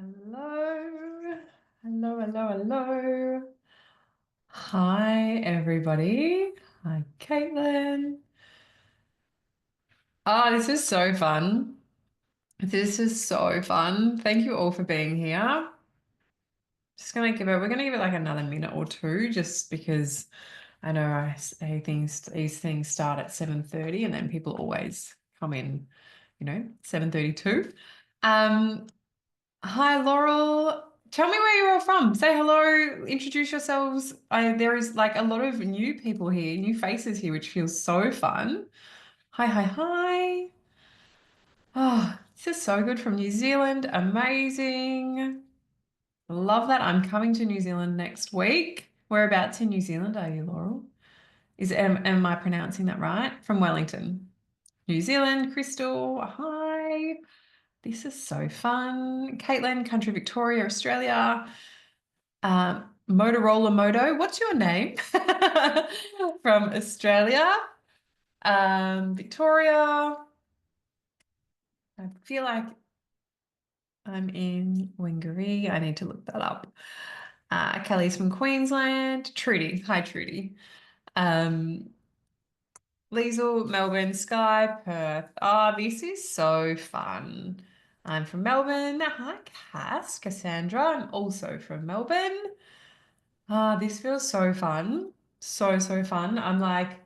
Hello, hello, hello, hello. Hi, everybody. Hi, Caitlin. Oh, this is so fun. This is so fun. Thank you all for being here. We're gonna give it like another minute or two, just because I know I say these things start at 7:30 and then people always come in, 7:32. Um, Hi, Laurel. Tell me where you're all from. Say hello, introduce yourselves. There is like a lot of new people here, new faces here, which feels so fun. Hi, hi, hi. Oh, this is so good from New Zealand. Amazing. Love that. I'm coming to New Zealand next week. Whereabouts in New Zealand are you, Laurel? Am I pronouncing that right? From Wellington, New Zealand. Crystal, hi. This is so fun. Caitlin, Country Victoria, Australia. Motorola Moto, what's your name? From Australia. Victoria. I feel like I'm in Whangaree. I need to look that up. Kelly's from Queensland. Trudy. Hi, Trudy. Um, Liesl, Melbourne, Sky, Perth. Oh, this is so fun. I'm from Melbourne. Hi, Cassandra. I'm also from Melbourne. This feels so fun. So, so fun. I'm like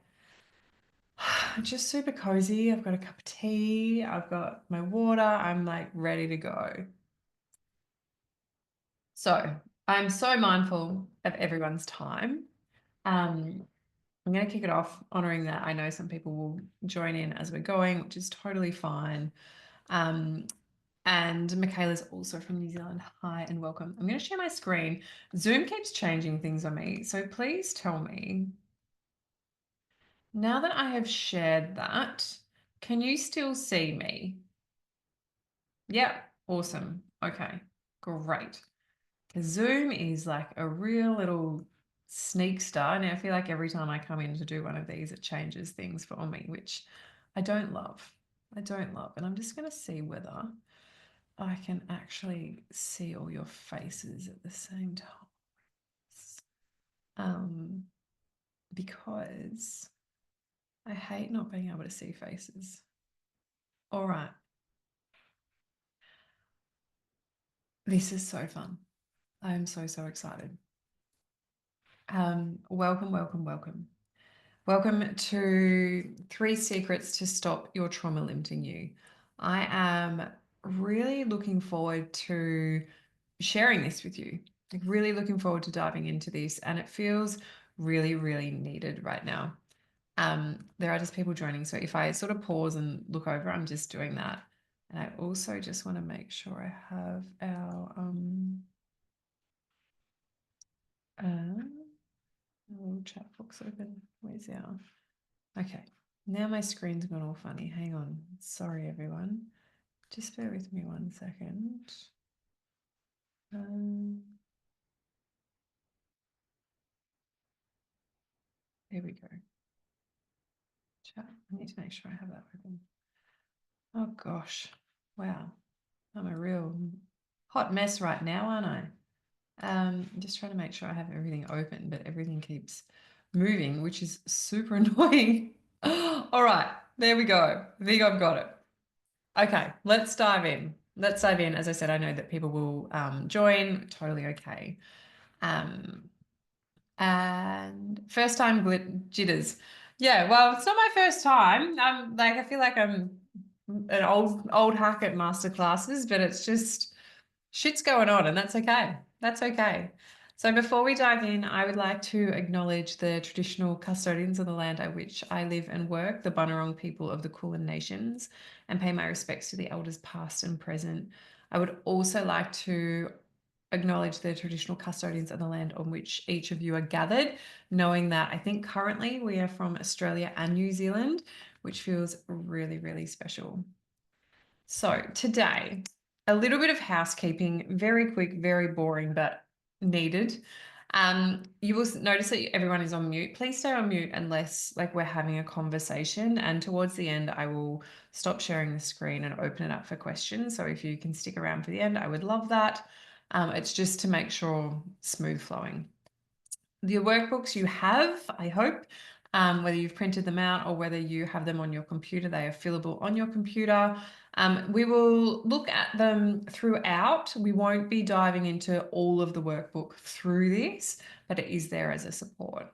just super cozy. I've got a cup of tea. I've got my water. I'm like ready to go. So I'm so mindful of everyone's time. Um, I'm going to kick it off honoring that. I know some people will join in as we're going, which is totally fine. Um, and Michaela's also from New Zealand. Hi and welcome. I'm going to share my screen. Zoom keeps changing things on me. So please tell me, now that I have shared that, can you still see me? Yeah, awesome. Okay, great. Because Zoom is like a real little sneak star. Now I feel like every time I come in to do one of these, it changes things for me, which I don't love. I don't love. And I'm just going to see whether I can actually see all your faces at the same time. Because I hate not being able to see faces. All right. This is so fun. I'm so, so excited. Welcome, welcome, welcome. Welcome to 3 Secrets to Stop Your Trauma Limiting You. I am really looking forward to sharing this with you. Like really looking forward to diving into this, and it feels really, really needed right now. There are just people joining, so if I sort of pause and look over, I'm just doing that. And I also just want to make sure I have our little chat box open. Where's our... Okay, now my screen's gone all funny. Hang on. Sorry, everyone. Just bear with me 1 second. There we go. Chat. I need to make sure I have that open. Oh gosh. Wow. I'm a real hot mess right now, aren't I? I'm just trying to make sure I have everything open, but everything keeps moving, which is super annoying. All right, there we go. I think I've got it. Okay, let's dive in. Let's dive in. As I said, I know that people will join. Totally okay. Um, and first time jitters. Yeah, well, it's not my first time. I'm like, I feel like I'm an old hack at masterclasses, but it's just shit's going on, and that's okay. That's okay. So before we dive in, I would like to acknowledge the traditional custodians of the land on which I live and work, the Bunurong people of the Kulin Nations, and pay my respects to the elders past and present. I would also like to acknowledge the traditional custodians of the land on which each of you are gathered, knowing that I think currently we are from Australia and New Zealand, which feels really, really special. So today, a little bit of housekeeping, very quick, very boring, but needed. You will notice that everyone is on mute. Please stay on mute unless like we're having a conversation. And towards the end, I will stop sharing the screen and open it up for questions. So if you can stick around for the end, I would love that. It's just to make sure smooth flowing. The workbooks you have, I hope, whether you've printed them out or whether you have them on your computer, they are fillable on your computer. We will look at them throughout. We won't be diving into all of the workbook through this, but it is there as a support.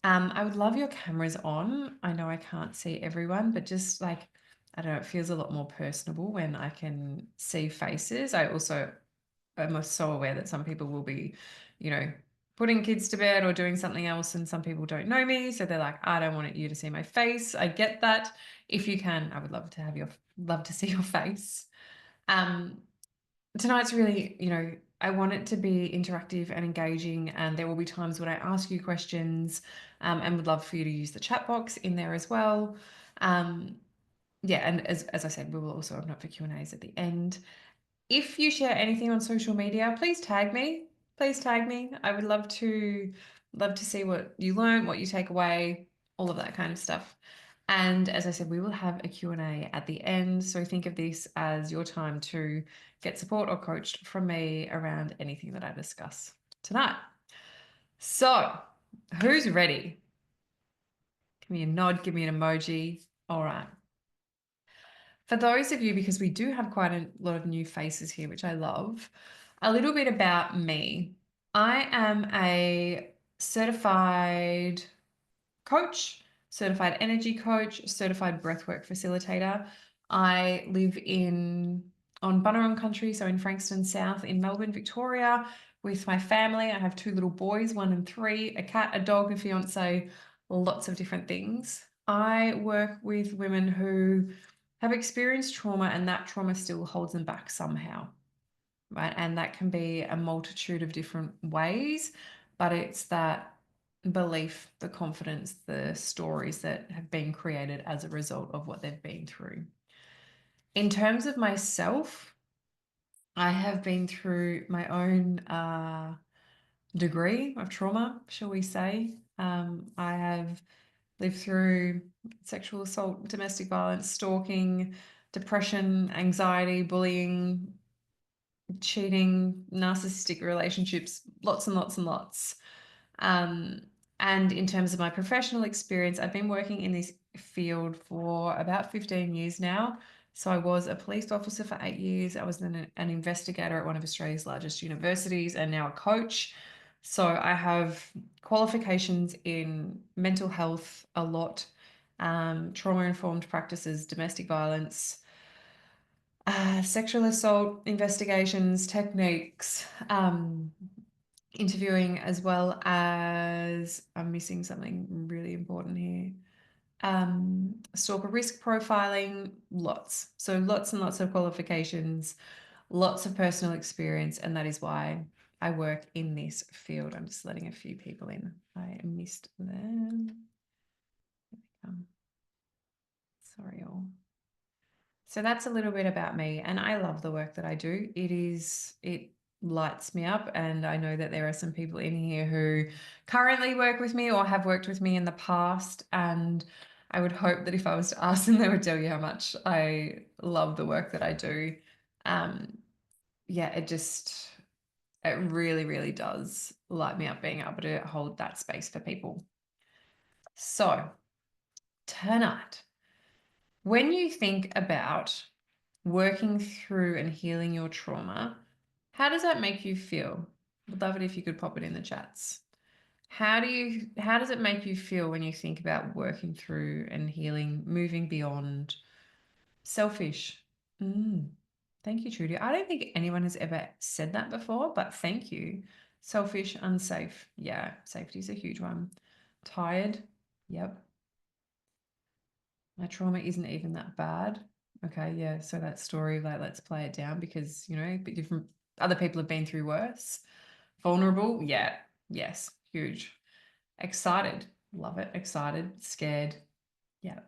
I would love your cameras on. I know I can't see everyone, but just like, I don't know, it feels a lot more personable when I can see faces. I also am so aware that some people will be, putting kids to bed or doing something else, and some people don't know me, so they're like, I don't want you to see my face. I get that. If you can, I would love to see your face. Tonight's really, I want it to be interactive and engaging, and there will be times when I ask you questions, and would love for you to use the chat box in there as well. Yeah, and as I said, we will also open up for Q&As at the end. If you share anything on social media, please tag me. Please tag me. I would love to see what you learn, what you take away, all of that kind of stuff. And as I said, we will have a Q&A at the end. So think of this as your time to get support or coached from me around anything that I discuss tonight. So who's ready? Give me a nod, give me an emoji. All right. For those of you, because we do have quite a lot of new faces here, which I love, a little bit about me. I am a certified coach, certified energy coach, certified breathwork facilitator. I live on Bunurong country, so in Frankston South in Melbourne, Victoria, with my family. I have 2 little boys, 1 and 3, a cat, a dog, a fiance, lots of different things. I work with women who have experienced trauma, and that trauma still holds them back somehow, right? And that can be a multitude of different ways, but it's that belief, the confidence, the stories that have been created as a result of what they've been through. In terms of myself, I have been through my own degree of trauma, shall we say. I have lived through sexual assault, domestic violence, stalking, depression, anxiety, bullying, cheating, narcissistic relationships, lots and lots and lots. And in terms of my professional experience, I've been working in this field for about 15 years now. So I was a police officer for 8 years. I was then an investigator at one of Australia's largest universities, and now a coach. So I have qualifications in mental health a lot, trauma-informed practices, domestic violence, sexual assault investigations, techniques, interviewing, as well as, I'm missing something really important here, stalker risk profiling, lots. So lots and lots of qualifications, lots of personal experience, and that is why I work in this field. I'm just letting a few people in. I missed them. Sorry all. So that's a little bit about me, and I love the work that I do. It lights me up, and I know that there are some people in here who currently work with me or have worked with me in the past, and I would hope that if I was to ask them, they would tell you how much I love the work that I do. Yeah, it really, really does light me up being able to hold that space for people. So tonight, when you think about working through and healing your trauma, how does that make you feel? Would love it if you could pop it in the chats. How does it make you feel when you think about working through and healing, moving beyond? Selfish. Thank you, Trudy. I don't think anyone has ever said that before, but thank you. Selfish, unsafe. Yeah, safety is a huge one. Tired. Yep. My trauma isn't even that bad. Okay, yeah. So that story, like, let's play it down because, but different other people have been through worse. Vulnerable, yeah, yes, huge. Excited, love it. Excited, scared, yeah.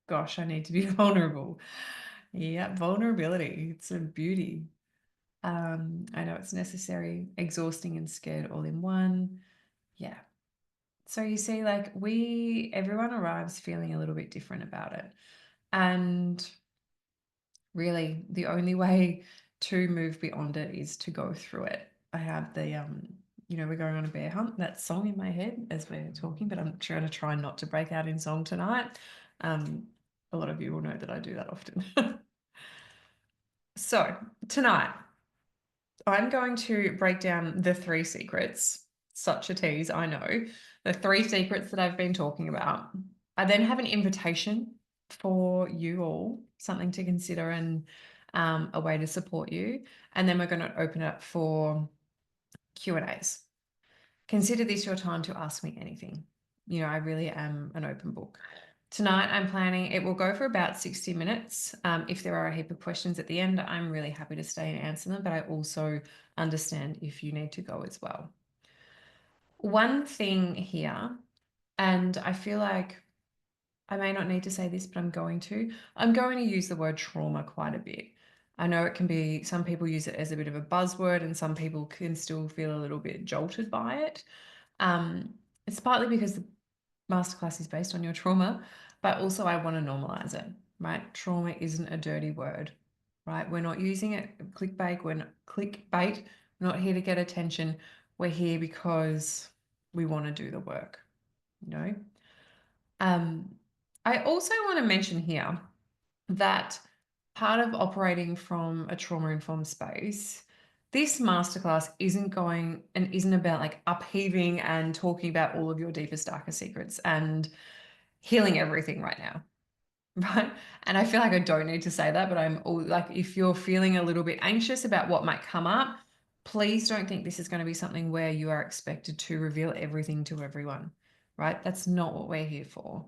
Gosh, I need to be vulnerable. Yeah, vulnerability. It's a beauty. I know it's necessary, exhausting and scared all in one. Yeah. So you see, like everyone arrives feeling a little bit different about it. And really the only way to move beyond it is to go through it. I have the we're going on a bear hunt, that song in my head as we're talking, but I'm trying to try not to break out in song tonight. A lot of you will know that I do that often. So tonight I'm going to break down the 3 secrets. Such a tease, I know. The 3 secrets that I've been talking about. I then have an invitation for you all, something to consider and a way to support you. And then we're going to open it up for Q&As. Consider this your time to ask me anything. You know, I really am an open book. Tonight, I'm planning, it will go for about 60 minutes. If there are a heap of questions at the end, I'm really happy to stay and answer them, but I also understand if you need to go as well. One thing here, and I feel like I may not need to say this, but I'm going to use the word trauma quite a bit. I know it can be, some people use it as a bit of a buzzword and some people can still feel a little bit jolted by it. It's partly because the masterclass is based on your trauma, but also I want to normalize it, right? Trauma isn't a dirty word, right? We're not using it clickbait. We're not clickbait. We're not here to get attention. We're here because we want to do the work, you know? I also want to mention here that part of operating from a trauma-informed space, this masterclass isn't about like upheaving and talking about all of your deepest, darkest secrets and healing everything right now. Right. And I feel like I don't need to say that, but I'm all like, if you're feeling a little bit anxious about what might come up, please don't think this is going to be something where you are expected to reveal everything to everyone. Right. That's not what we're here for.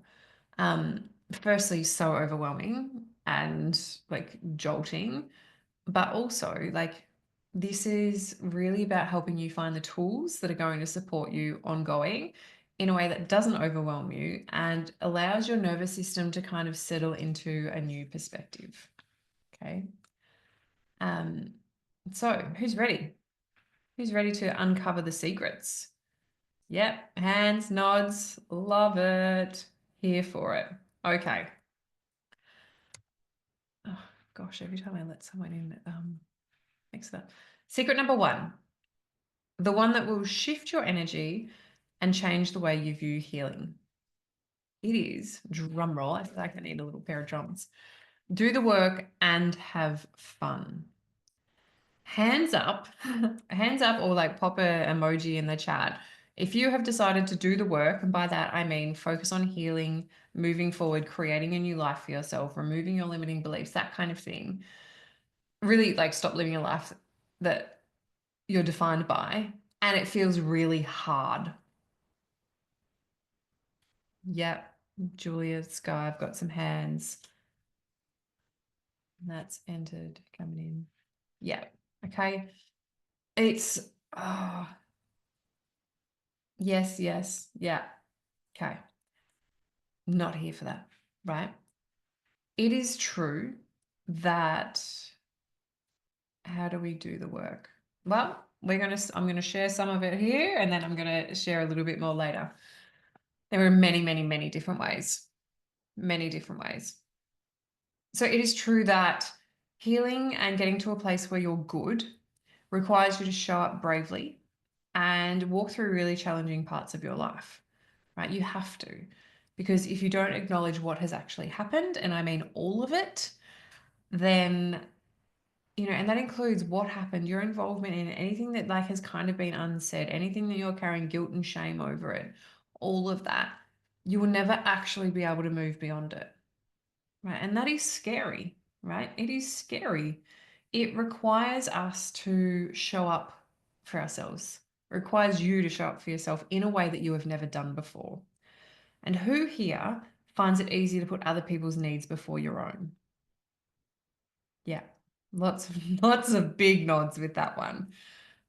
Firstly, so overwhelming and like jolting, but also like this is really about helping you find the tools that are going to support you ongoing in a way that doesn't overwhelm you and allows your nervous system to kind of settle into a new perspective. Okay. So who's ready? Who's ready to uncover the secrets? Yep, hands, nods, love it. Here for it. Okay. Oh gosh, every time I let someone in, makes that. Secret number 1, the one that will shift your energy and change the way you view healing. It is, drum roll, I feel like I need a little pair of drums. Do the work and have fun. Hands up, hands up, or like pop a emoji in the chat. If you have decided to do the work, and by that I mean focus on healing, moving forward, creating a new life for yourself, removing your limiting beliefs, that kind of thing. Really like stop living a life that you're defined by and it feels really hard. Yep. Julia, Sky, I've got some hands. That's entered, coming in. Yeah. Okay. It's, oh, yes, yes. Yeah. Okay. Not here for that, right? It is true that, how do we do the work? Well, I'm going to share some of it here and then I'm going to share a little bit more later. There are many, many, many different ways. Many different ways. So it is true that healing and getting to a place where you're good requires you to show up bravely and walk through really challenging parts of your life, right? You have to, because if you don't acknowledge what has actually happened, and I mean all of it, then, you know, and that includes what happened, your involvement in anything that like has kind of been unsaid, anything that you're carrying guilt and shame over it, all of that, you will never actually be able to move beyond it. Right. And that is scary, right? It is scary. It requires us to show up for ourselves. It requires you to show up for yourself in a way that you have never done before. And who here finds it easy to put other people's needs before your own? Yeah. Lots of big nods with that one.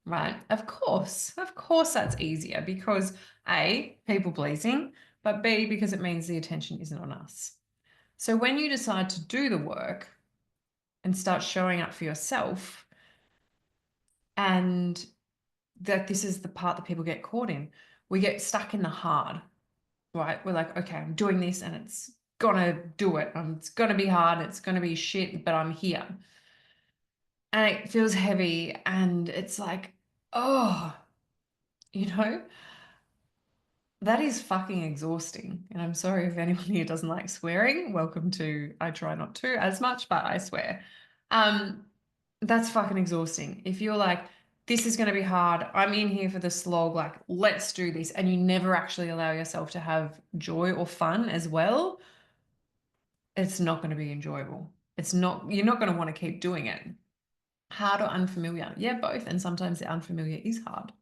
Right. Of course that's easier because A, people pleasing, but B, because it means the attention isn't on us. So when you decide to do the work and start showing up for yourself, And that this is the part that people get caught in. We get stuck in the hard, right? We're like, okay, I'm doing this and it's gonna do it. It's gonna be hard. It's gonna be shit, but I'm here. And it feels heavy and it's like, oh, you know, that is fucking exhausting. And I'm sorry if anyone here doesn't like swearing. Welcome to, I try not to as much, but I swear. That's fucking exhausting. If you're like, this is going to be hard, I'm in here for the slog, like, let's do this, and you never actually allow yourself to have joy or fun as well, it's not going to be enjoyable. It's not, you're not going to want to keep doing it. Hard or unfamiliar? Yeah, both. And sometimes the unfamiliar is hard.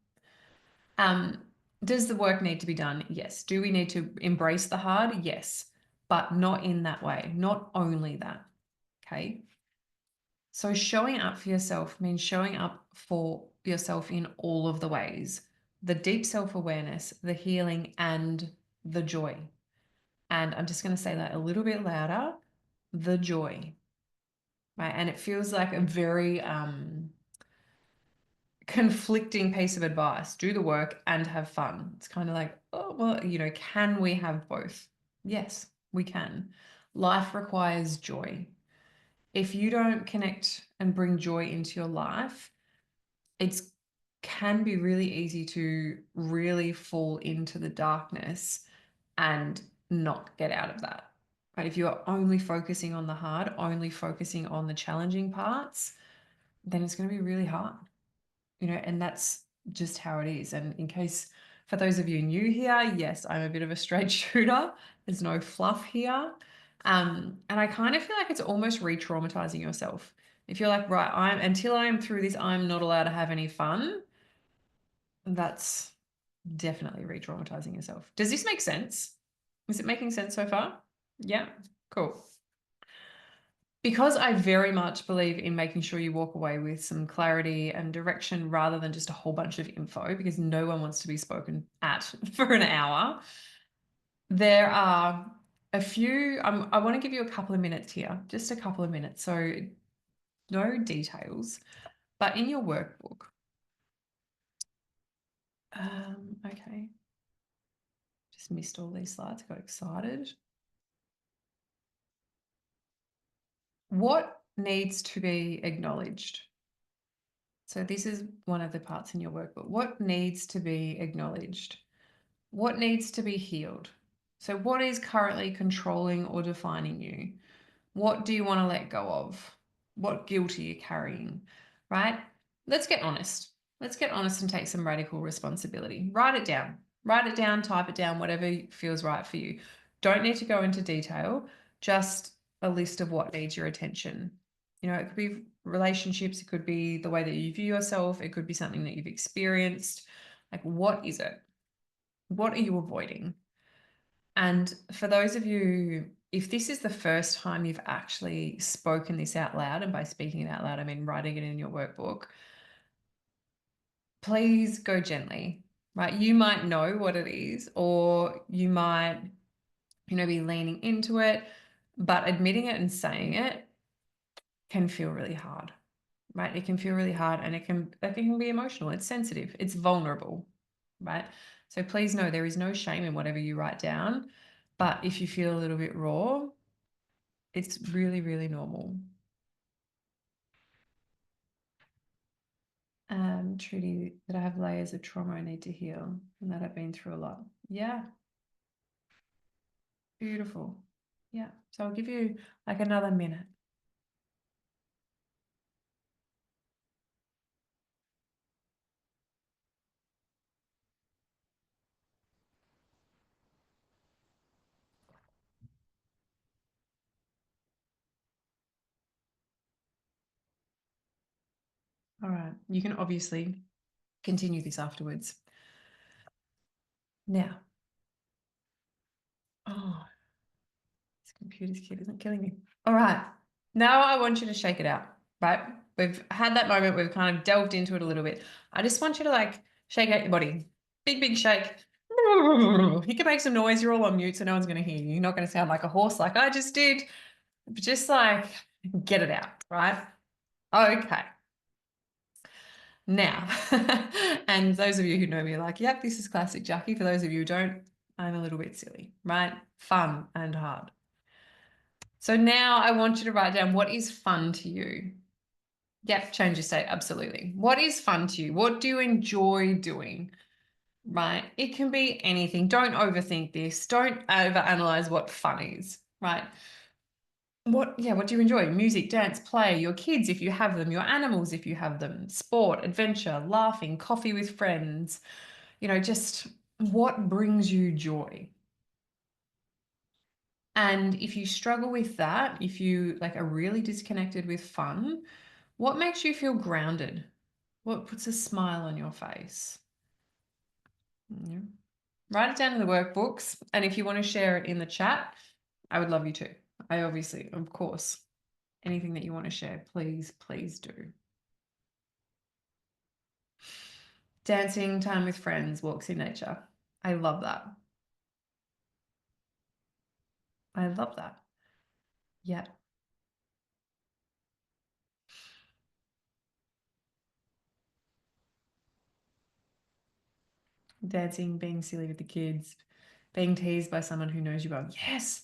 Does the work need to be done? Yes. Do we need to embrace the hard? Yes, but not in that way, not only that. Okay. So showing up for yourself means showing up for yourself in all of the ways, the deep self-awareness, the healing, and the joy. And I'm just going to say that a little bit louder, the joy, right? And it feels like a very conflicting piece of advice. Do the work and have fun. It's kind of like, oh, well, you know, can we have both? Yes, we can. Life requires joy. If you don't connect and bring joy into your life, it's can be really easy to really fall into the darkness and not get out of that. Right? If you're only focusing on the hard, only focusing on the challenging parts, then it's going to be really hard, you know, and that's just how it is. And in case for those of you new here, yes, I'm a bit of a straight shooter. There's no fluff here. And I kind of feel like it's almost re-traumatizing yourself. If you're like, right, until I'm through this, I'm not allowed to have any fun. That's definitely re-traumatizing yourself. Does this make sense? Is it making sense so far? Yeah, cool. Because I very much believe in making sure you walk away with some clarity and direction rather than just a whole bunch of info, because no one wants to be spoken at for an hour. There are a few, I want to give you a couple of minutes here, just a couple of minutes. So no details, but in your workbook. Okay. Just missed all these slides, got excited. What needs to be acknowledged? So this is one of the parts in your workbook. What needs to be acknowledged? What needs to be healed? So what is currently controlling or defining you? What do you want to let go of? What guilt are you carrying? Right? Let's get honest. Let's get honest and take some radical responsibility. Write it down. Write it down, type it down, whatever feels right for you. Don't need to go into detail, just a list of what needs your attention. You know, it could be relationships, it could be the way that you view yourself, it could be something that you've experienced. Like, what is it? What are you avoiding? And for those of you, if this is the first time you've actually spoken this out loud, and by speaking it out loud, I mean writing it in your workbook, please go gently, right? You might know what it is, or you might, you know, be leaning into it, but admitting it and saying it can feel really hard, right? It can feel really hard and it can be emotional. It's sensitive, it's vulnerable, right? So please know there is no shame in whatever you write down, but if you feel a little bit raw, it's really, really normal. Trudy, that I have layers of trauma I need to heal and that I've been through a lot. Yeah, beautiful. Yeah, so I'll give you like another minute. All right, you can obviously continue this afterwards. Now, oh, this computer's kid isn't killing me. All right, now I want you to shake it out, right? We've had that moment, we've kind of delved into it a little bit. I just want you to like shake out your body. Big, big shake. You can make some noise. You're all on mute, so no one's going to hear you. You're not going to sound like a horse like I just did. But just like get it out, right? Okay. Now, and those of you who know me are like, yep, this is classic Jackie. For those of you who don't, I'm a little bit silly, right? Fun and hard. So now I want you to write down what is fun to you. Yep, change your state, absolutely. What is fun to you? What do you enjoy doing? Right? It can be anything. Don't overthink this. Don't overanalyze what fun is, right? What do you enjoy? Music, dance, play, your kids if you have them, your animals if you have them, sport, adventure, laughing, coffee with friends, just what brings you joy. And if you struggle with that, if you like are really disconnected with fun, what makes you feel grounded? What puts a smile on your face? Yeah. Write it down in the workbooks. And if you want to share it in the chat, I would love you to. I obviously, of course, anything that you want to share, please, please do. Dancing, time with friends, walks in nature. I love that. I love that. Yeah. Dancing, being silly with the kids, being teased by someone who knows you well. Yes.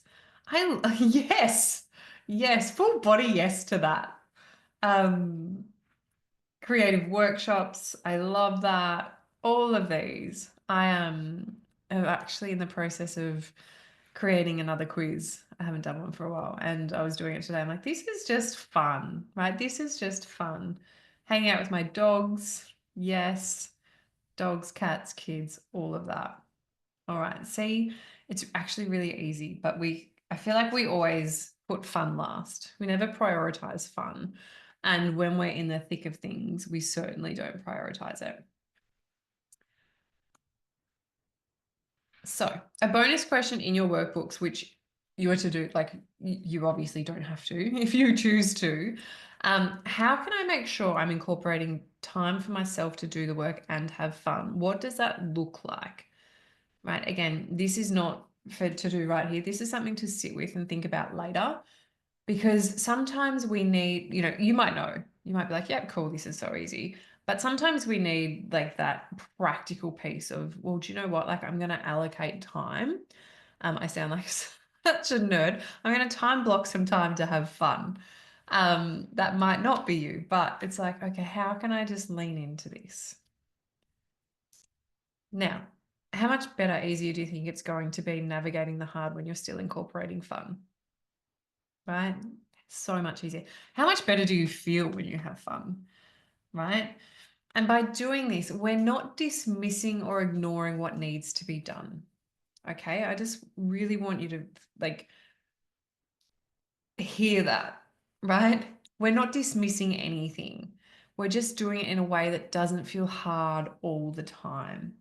Yes. Yes. Full body yes to that. Um, Creative workshops. I love that. All of these. Am actually in the process of creating another quiz. I haven't done one for a while, and I was doing it today. I'm like, this is just fun, right? This is just fun. Hanging out with my dogs. Yes. Dogs, cats, kids, all of that. All right. See, it's actually really easy, but I feel like we always put fun last. We never prioritize fun. And when we're in the thick of things, we certainly don't prioritize it. So, a bonus question in your workbooks, which you are to do, like you obviously don't have to if you choose to. How can I make sure I'm incorporating time for myself to do the work and have fun? What does that look like? Right. Again, this is not for to do right here. This is something to sit with and think about later because sometimes we need, you might know, you might be like, yeah, cool, this is so easy. But sometimes we need like that practical piece of, well, do you know what? Like, I'm going to allocate time. I sound like such a nerd. I'm going to time block some time to have fun. That might not be you, but it's like, okay, how can I just lean into this? Now, how much better, easier do you think it's going to be navigating the hard when you're still incorporating fun? Right? So much easier. How much better do you feel when you have fun? Right? And by doing this, we're not dismissing or ignoring what needs to be done. Okay? I just really want you to like hear that, right? We're not dismissing anything. We're just doing it in a way that doesn't feel hard all the time.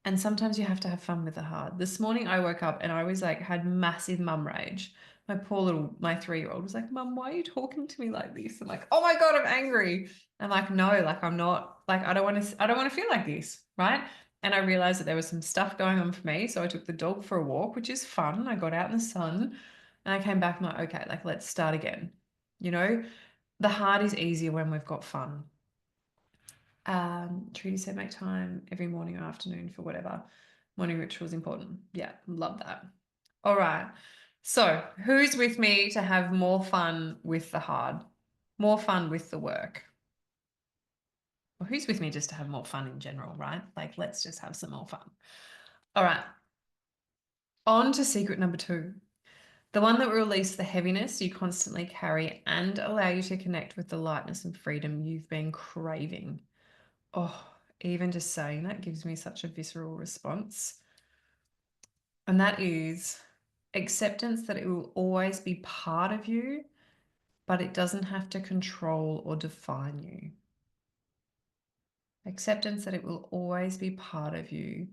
And sometimes you have to have fun with the hard. This morning I woke up and I was like, had massive mum rage. My 3-year-old was like, Mum, why are you talking to me like this? I'm like, oh my God, I'm angry. I'm like, no, like I'm not, like I don't want to feel like this, right? And I realized that there was some stuff going on for me. So I took the dog for a walk, which is fun. I got out in the sun and I came back and I'm like, okay, like let's start again. You know, the hard is easier when we've got fun. Trudy said make time every morning or afternoon for whatever. Morning ritual is important. Yeah, love that. All right. So who's with me to have more fun with the hard, more fun with the work? Well, who's with me just to have more fun in general, right? Like, let's just have some more fun. All right. On to secret number 2. The one that will release the heaviness you constantly carry and allow you to connect with the lightness and freedom you've been craving. Oh, even just saying that gives me such a visceral response. And that is acceptance that it will always be part of you, but it doesn't have to control or define you. Acceptance that it will always be part of you,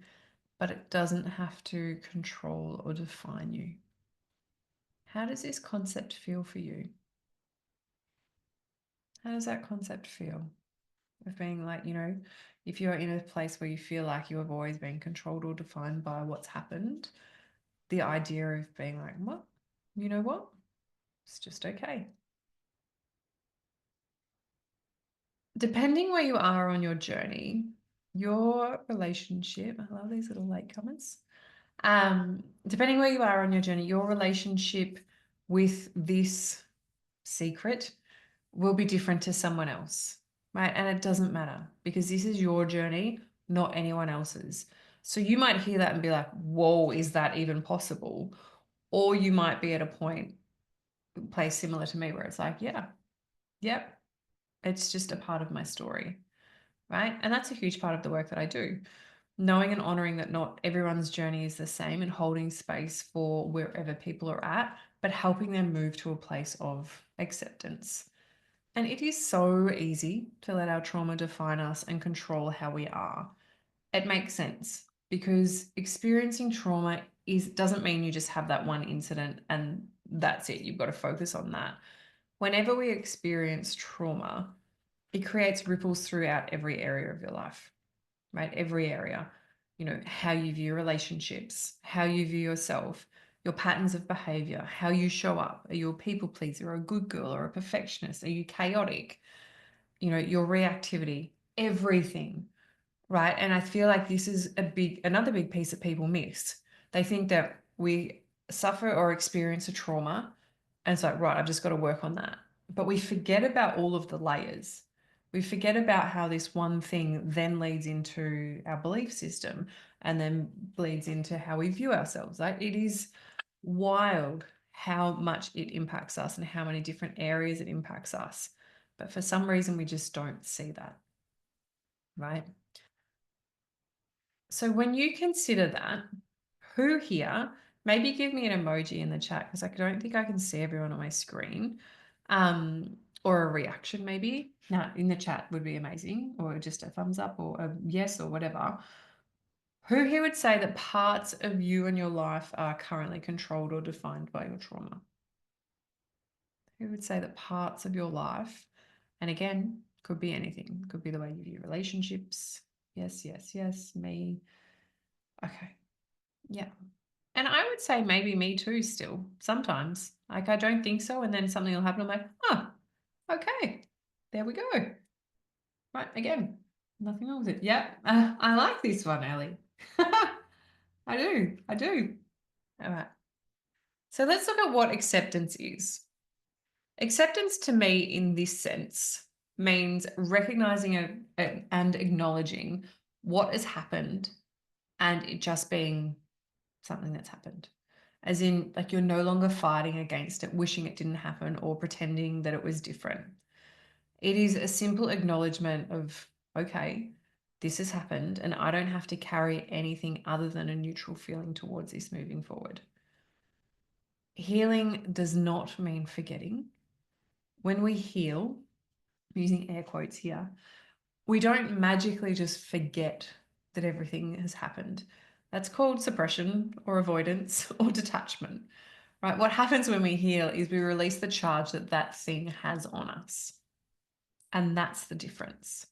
but it doesn't have to control or define you. How does this concept feel for you? How does that concept feel? Of being like, if you're in a place where you feel like you have always been controlled or defined by what's happened, the idea of being like, what? You know what? It's just okay. Depending where you are on your journey, your relationship, I love these little latecomers. Depending where you are on your journey, your relationship with this secret will be different to someone else, right? And it doesn't matter because this is your journey, not anyone else's. So you might hear that and be like, whoa, is that even possible? Or you might be at a place similar to me where it's like, yeah, yep, it's just a part of my story, right? And that's a huge part of the work that I do. Knowing and honoring that not everyone's journey is the same and holding space for wherever people are at, but helping them move to a place of acceptance. And it is so easy to let our trauma define us and control how we are. It makes sense because experiencing trauma doesn't mean you just have that one incident and that's it. You've got to focus on that. Whenever we experience trauma, it creates ripples throughout every area of your life, right? Every area. You know, how you view relationships, how you view yourself, your patterns of behavior, how you show up. Are you a people pleaser or a good girl or a perfectionist? Are you chaotic? You know, your reactivity, everything, right? And I feel like this is another big piece that people miss. They think that we suffer or experience a trauma, and it's like, right, I've just got to work on that. But we forget about all of the layers. We forget about how this one thing then leads into our belief system and then bleeds into how we view ourselves. Like it is wild how much it impacts us and how many different areas it impacts us. But for some reason, we just don't see that, right? So when you consider that, who here, maybe give me an emoji in the chat because I don't think I can see everyone on my screen. Or a reaction maybe. Now in the chat would be amazing, or just a thumbs up or a yes or whatever. Who here would say that parts of you and your life are currently controlled or defined by your trauma? Who would say that parts of your life, and again, could be anything, could be the way you view relationships. Yes, yes, yes, me. Okay. Yeah. And I would say maybe me too still, sometimes. Like I don't think so. And then something will happen. I'm like, oh, okay, there we go. Right, again, nothing wrong with it. Yeah, I like this one, Ellie. I do, I do. All right. So let's look at what acceptance is. Acceptance to me in this sense means recognizing and acknowledging what has happened and it just being something that's happened. As in, like you're no longer fighting against it, wishing it didn't happen, or pretending that it was different. It is a simple acknowledgement of, okay, this has happened, and I don't have to carry anything other than a neutral feeling towards this moving forward. Healing does not mean forgetting. When we heal, I'm using air quotes here, we don't magically just forget that everything has happened. That's called suppression or avoidance or detachment, right? What happens when we heal is we release the charge that that thing has on us. And that's the difference.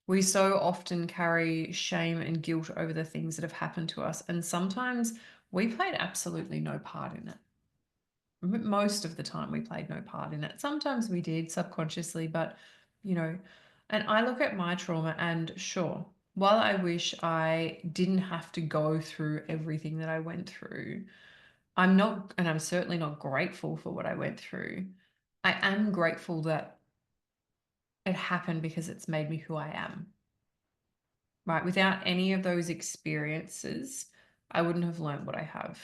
We so often carry shame and guilt over the things that have happened to us. And sometimes we played absolutely no part in it. Most of the time we played no part in it. Sometimes we did subconsciously, but you know, and I look at my trauma and sure, while I wish I didn't have to go through everything that I went through, I'm not, and I'm certainly not grateful for what I went through. I am grateful that it happened because it's made me who I am, right? Without any of those experiences, I wouldn't have learned what I have.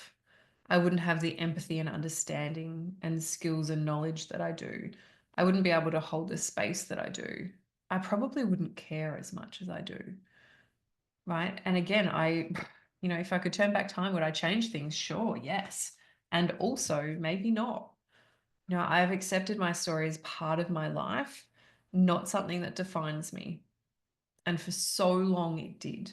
I wouldn't have the empathy and understanding and skills and knowledge that I do. I wouldn't be able to hold the space that I do. I probably wouldn't care as much as I do. Right. And again, if I could turn back time, would I change things? Sure, yes. And also, maybe not. I've accepted my story as part of my life, not something that defines me. And for so long, it did.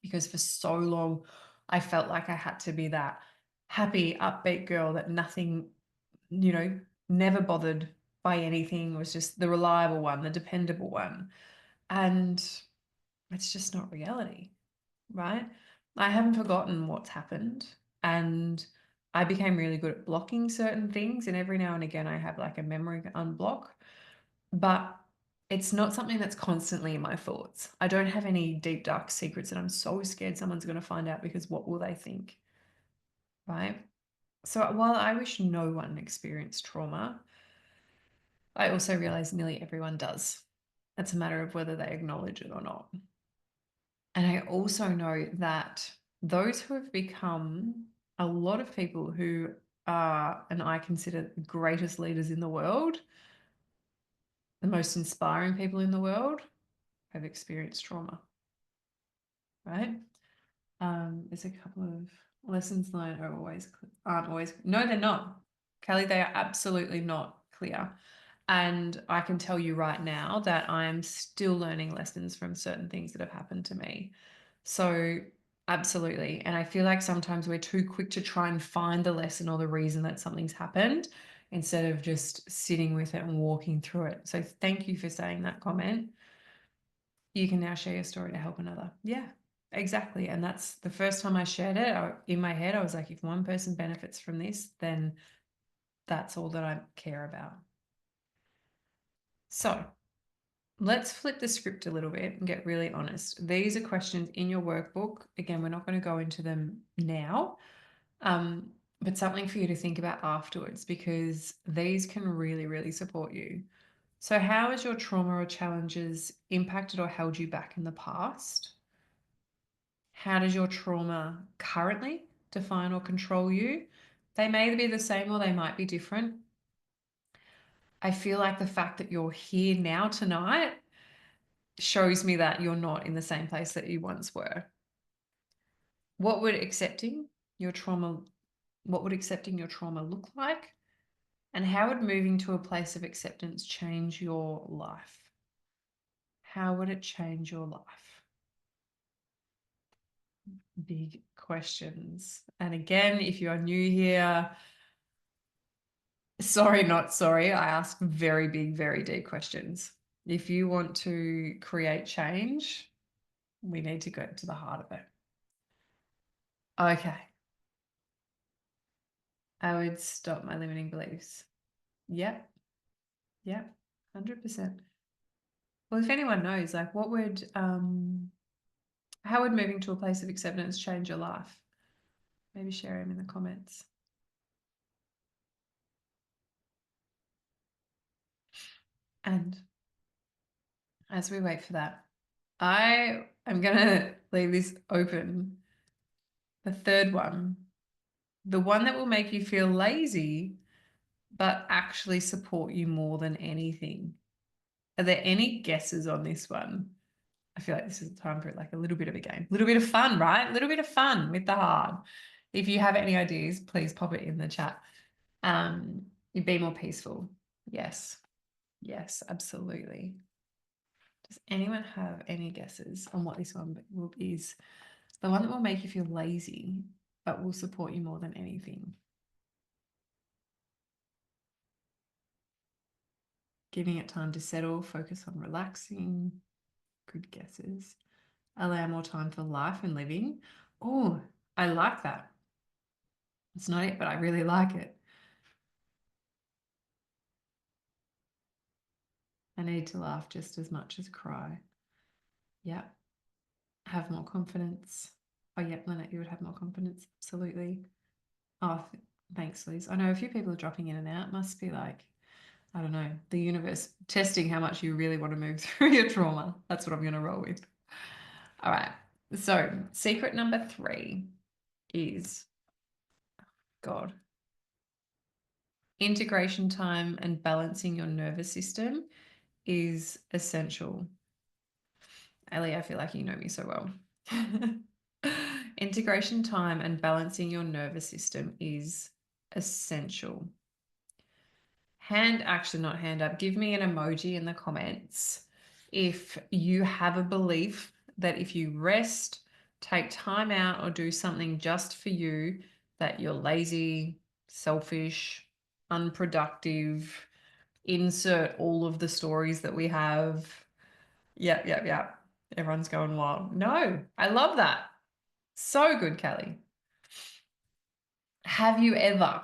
Because for so long, I felt like I had to be that happy, upbeat girl that nothing, never bothered by anything, was just the reliable one, the dependable one. And it's just not reality, right? I haven't forgotten what's happened. And I became really good at blocking certain things. And every now and again, I have like a memory unblock. But it's not something that's constantly in my thoughts. I don't have any deep, dark secrets that I'm so scared someone's going to find out because what will they think? Right? So while I wish no one experienced trauma, I also realize nearly everyone does. It's a matter of whether they acknowledge it or not. And I also know that those who have become a lot of people who are, and I consider the greatest leaders in the world, the most inspiring people in the world, have experienced trauma, right? There's a couple of lessons learned aren't always, no, they're not. Kelly, they are absolutely not clear. And I can tell you right now that I am still learning lessons from certain things that have happened to me. So absolutely. And I feel like sometimes we're too quick to try and find the lesson or the reason that something's happened instead of just sitting with it and walking through it. So thank you for saying that comment. You can now share your story to help another. Yeah, exactly. And that's the first time I shared it. In my head, I was like, if one person benefits from this, then that's all that I care about. So let's flip the script a little bit and get really honest. These are questions in your workbook. Again, we're not going to go into them now, but something for you to think about afterwards because these can really, really support you. So how has your trauma or challenges impacted or held you back in the past? How does your trauma currently define or control you? They may be the same or they might be different. I feel like the fact that you're here now tonight shows me that you're not in the same place that you once were. What would accepting your trauma look like? And how would moving to a place of acceptance change your life? How would it change your life? Big questions. And again, if you are new here, sorry, not sorry. I ask very big, very deep questions. If you want to create change, we need to go to the heart of it. Okay. I would stop my limiting beliefs. Yep. Yep. 100%. Well, if anyone knows, like how would moving to a place of acceptance change your life? Maybe share them in the comments. And as we wait for that, I am going to leave this open. The third one, the one that will make you feel lazy, but actually support you more than anything. Are there any guesses on this one? I feel like this is the time for like a little bit of a game, a little bit of fun, right? A little bit of fun with the heart. If you have any ideas, please pop it in the chat. You'd be more peaceful. Yes. Yes, absolutely. Does anyone have any guesses on what this one is? The one that will make you feel lazy, but will support you more than anything. Giving it time to settle, focus on relaxing. Good guesses. Allow more time for life and living. Oh, I like that. It's not it, but I really like it. I need to laugh just as much as cry. Yeah. Have more confidence. Oh, yep, Lynette, you would have more confidence. Absolutely. Oh, thanks, Liz. I know a few people are dropping in and out. It must be like, I don't know, the universe testing how much you really want to move through your trauma. That's what I'm going to roll with. All right. So, secret number 3 is, God, integration time and balancing your nervous system is essential. Ellie, I feel like you know me so well. Integration time and balancing your nervous system is essential. Not hand up. Give me an emoji in the comments if you have a belief that if you rest, take time out, or do something just for you, that you're lazy, selfish, unproductive. Insert all of the stories that we have. Yep, yep, yep. Everyone's going wild. No, I love that. So good, Kelly. Have you ever?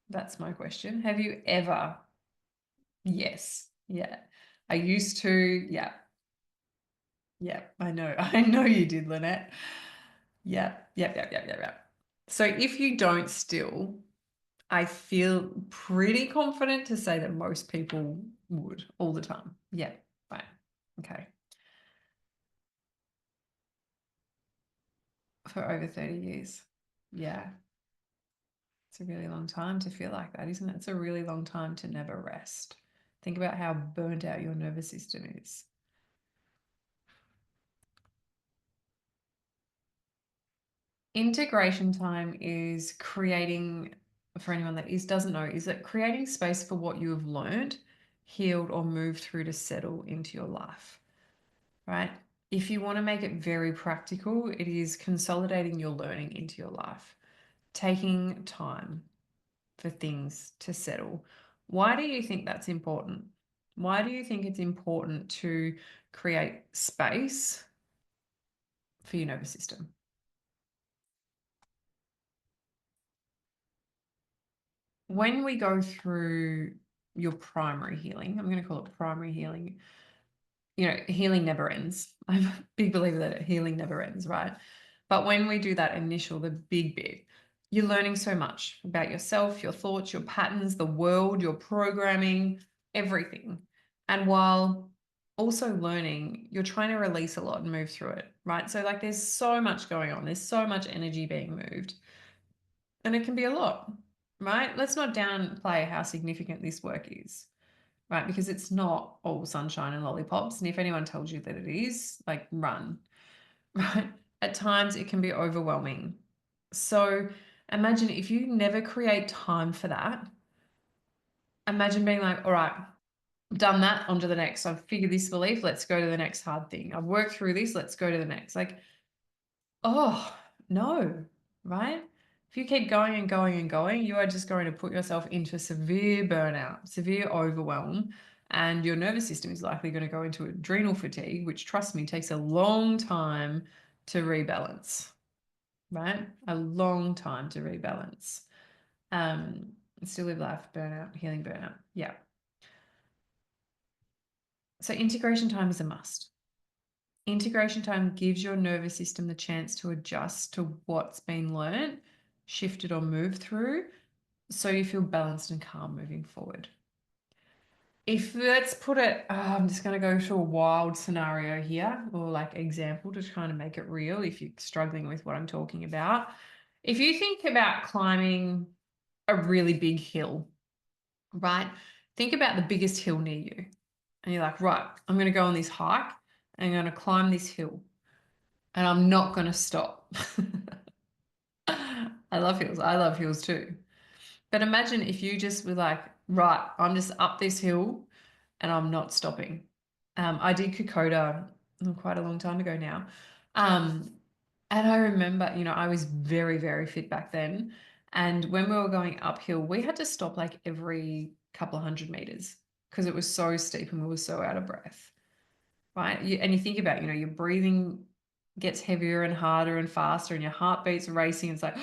That's my question. Have you ever? Yes. Yeah. I used to, yeah. Yeah, I know. I know you did, Lynette. Yeah, yeah. So if you don't still, I feel pretty confident to say that most people would all the time. Yeah, right. Okay. For over 30 years. Yeah. It's a really long time to feel like that, isn't it? It's a really long time to never rest. Think about how burnt out your nervous system is. Integration time is creating, for anyone that doesn't know, is that creating space for what you have learned, healed, or moved through to settle into your life, right? If you want to make it very practical, it is consolidating your learning into your life, taking time for things to settle. Why do you think that's important? Why do you think it's important to create space for your nervous system? When we go through your primary healing, I'm going to call it primary healing, healing never ends. I'm a big believer that healing never ends, right? But when we do that initial, the big bit, you're learning so much about yourself, your thoughts, your patterns, the world, your programming, everything. And while also learning, you're trying to release a lot and move through it, right? So like there's so much going on. There's so much energy being moved. And it can be a lot, right? Let's not downplay how significant this work is, right? Because it's not all sunshine and lollipops. And if anyone tells you that it is, like run, right? At times it can be overwhelming. So imagine if you never create time for that, imagine being like, all right, I've done that, on to the next. I've figured this belief, let's go to the next hard thing. I've worked through this, let's go to the next. Like, oh, no, right? If you keep going and going and going, you are just going to put yourself into severe burnout, severe overwhelm, and your nervous system is likely going to go into adrenal fatigue, which, trust me, takes a long time to rebalance, right? A long time to rebalance. Still live life, burnout, healing burnout. Yeah. So integration time is a must. Integration time gives your nervous system the chance to adjust to what's been learned, shifted, or moved through, so you feel balanced and calm moving forward. If let's put it, I'm just going to go to a wild scenario here, or like example to kind of make it real if you're struggling with what I'm talking about. If you think about climbing a really big hill, right? Think about the biggest hill near you. And you're like, right, I'm going to go on this hike and I'm going to climb this hill and I'm not going to stop. I love hills. I love hills too. But imagine if you just were like, right, I'm just up this hill and I'm not stopping. I did Kokoda quite a long time ago now. And I remember, I was very, very fit back then. And when we were going uphill, we had to stop like every couple of 100 meters because it was so steep and we were so out of breath, right? And you think about, your breathing gets heavier and harder and faster and your heartbeat's racing. It's like,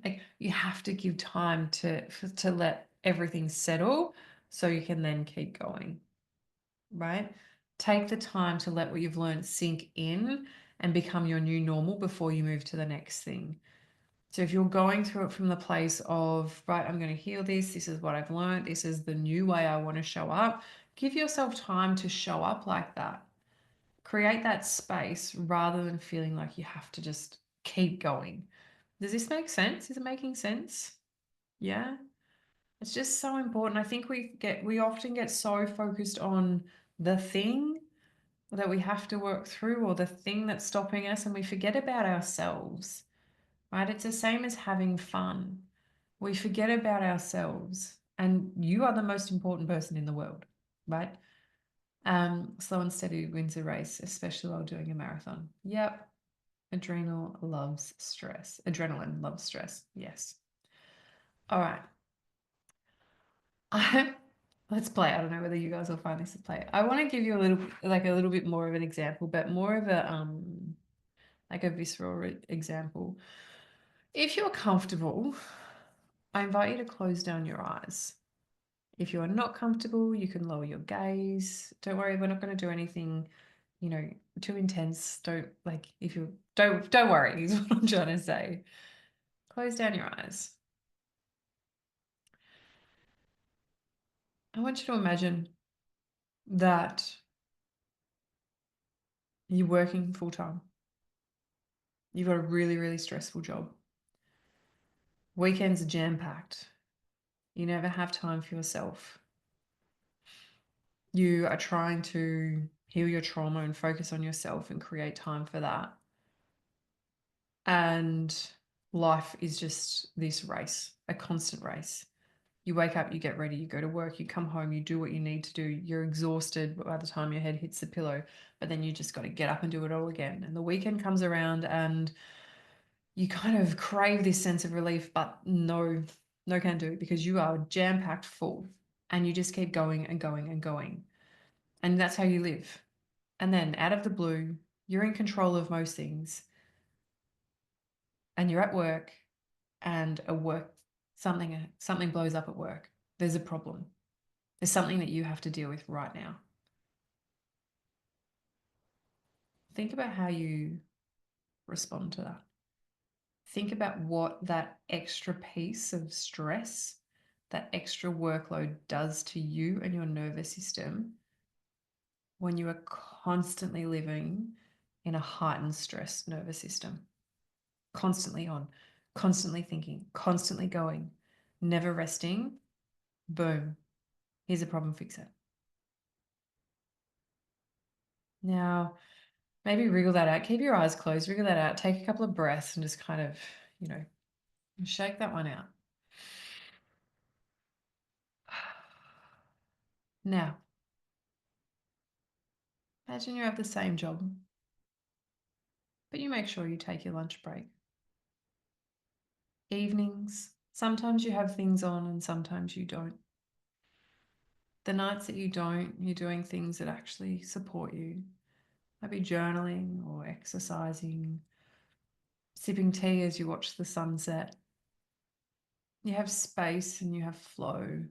like you have to give time to let everything settle so you can then keep going, right? Take the time to let what you've learned sink in and become your new normal before you move to the next thing. So if you're going through it from the place of, right, I'm going to heal this, this is what I've learned, this is the new way I want to show up, give yourself time to show up like that. Create that space rather than feeling like you have to just keep going. Does this make sense? Is it making sense? Yeah. It's just so important. I think we often get so focused on the thing that we have to work through or the thing that's stopping us and we forget about ourselves, right? It's the same as having fun. We forget about ourselves and you are the most important person in the world, right? Slow and steady wins a race, especially while doing a marathon. Yep. Adrenal loves stress. Adrenaline loves stress. Yes. All right. Let's play. I don't know whether you guys will find this to play. I want to give you a little bit more of an example, but more of a like a visceral example. If you're comfortable, I invite you to close down your eyes. If you are not comfortable, you can lower your gaze. Don't worry, we're not going to do anything, too intense. Don't worry, is what I'm trying to say. Close down your eyes. I want you to imagine that you're working full time. You've got a really, really stressful job. Weekends are jam-packed. You never have time for yourself. You are trying to heal your trauma and focus on yourself and create time for that. And life is just this race, a constant race. You wake up, you get ready, you go to work, you come home, you do what you need to do. You're exhausted by the time your head hits the pillow, but then you just got to get up and do it all again. And the weekend comes around and you kind of crave this sense of relief, but no can do, because you are jam-packed full and you just keep going and going and going. And that's how you live. And then out of the blue, you're in control of most things. And you're at work and something blows up at work. There's a problem. There's something that you have to deal with right now. Think about how you respond to that. Think about what that extra piece of stress, that extra workload does to you and your nervous system when you are constantly living in a heightened stress nervous system. Constantly on, constantly thinking, constantly going, never resting. Boom. Here's a problem, fix it. Now, maybe wriggle that out. Keep your eyes closed, wriggle that out. Take a couple of breaths and just kind of, shake that one out. Now, imagine you have the same job, but you make sure you take your lunch break. Evenings, sometimes you have things on and sometimes you don't. The nights that you don't, you're doing things that actually support you. Maybe journaling or exercising, sipping tea as you watch the sunset. You have space and you have flow.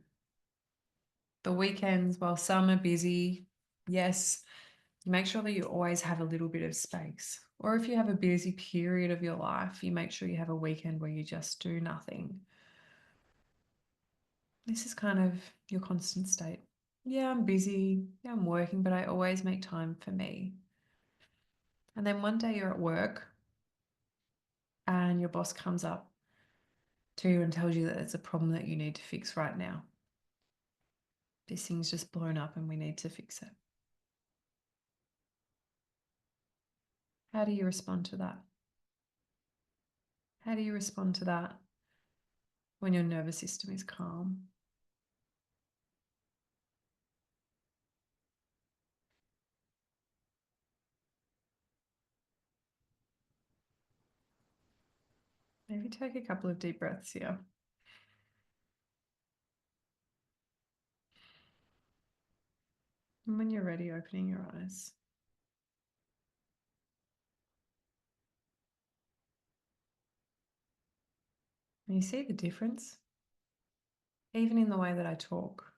The weekends, while some are busy, yes, you make sure that you always have a little bit of space. Or if you have a busy period of your life, you make sure you have a weekend where you just do nothing. This is kind of your constant state. Yeah, I'm busy. Yeah, I'm working, but I always make time for me. And then one day you're at work and your boss comes up to you and tells you that it's a problem that you need to fix right now. This thing's just blown up and we need to fix it. How do you respond to that? How do you respond to that when your nervous system is calm? Maybe take a couple of deep breaths here. And when you're ready, opening your eyes. And you see the difference, even in the way that I talk.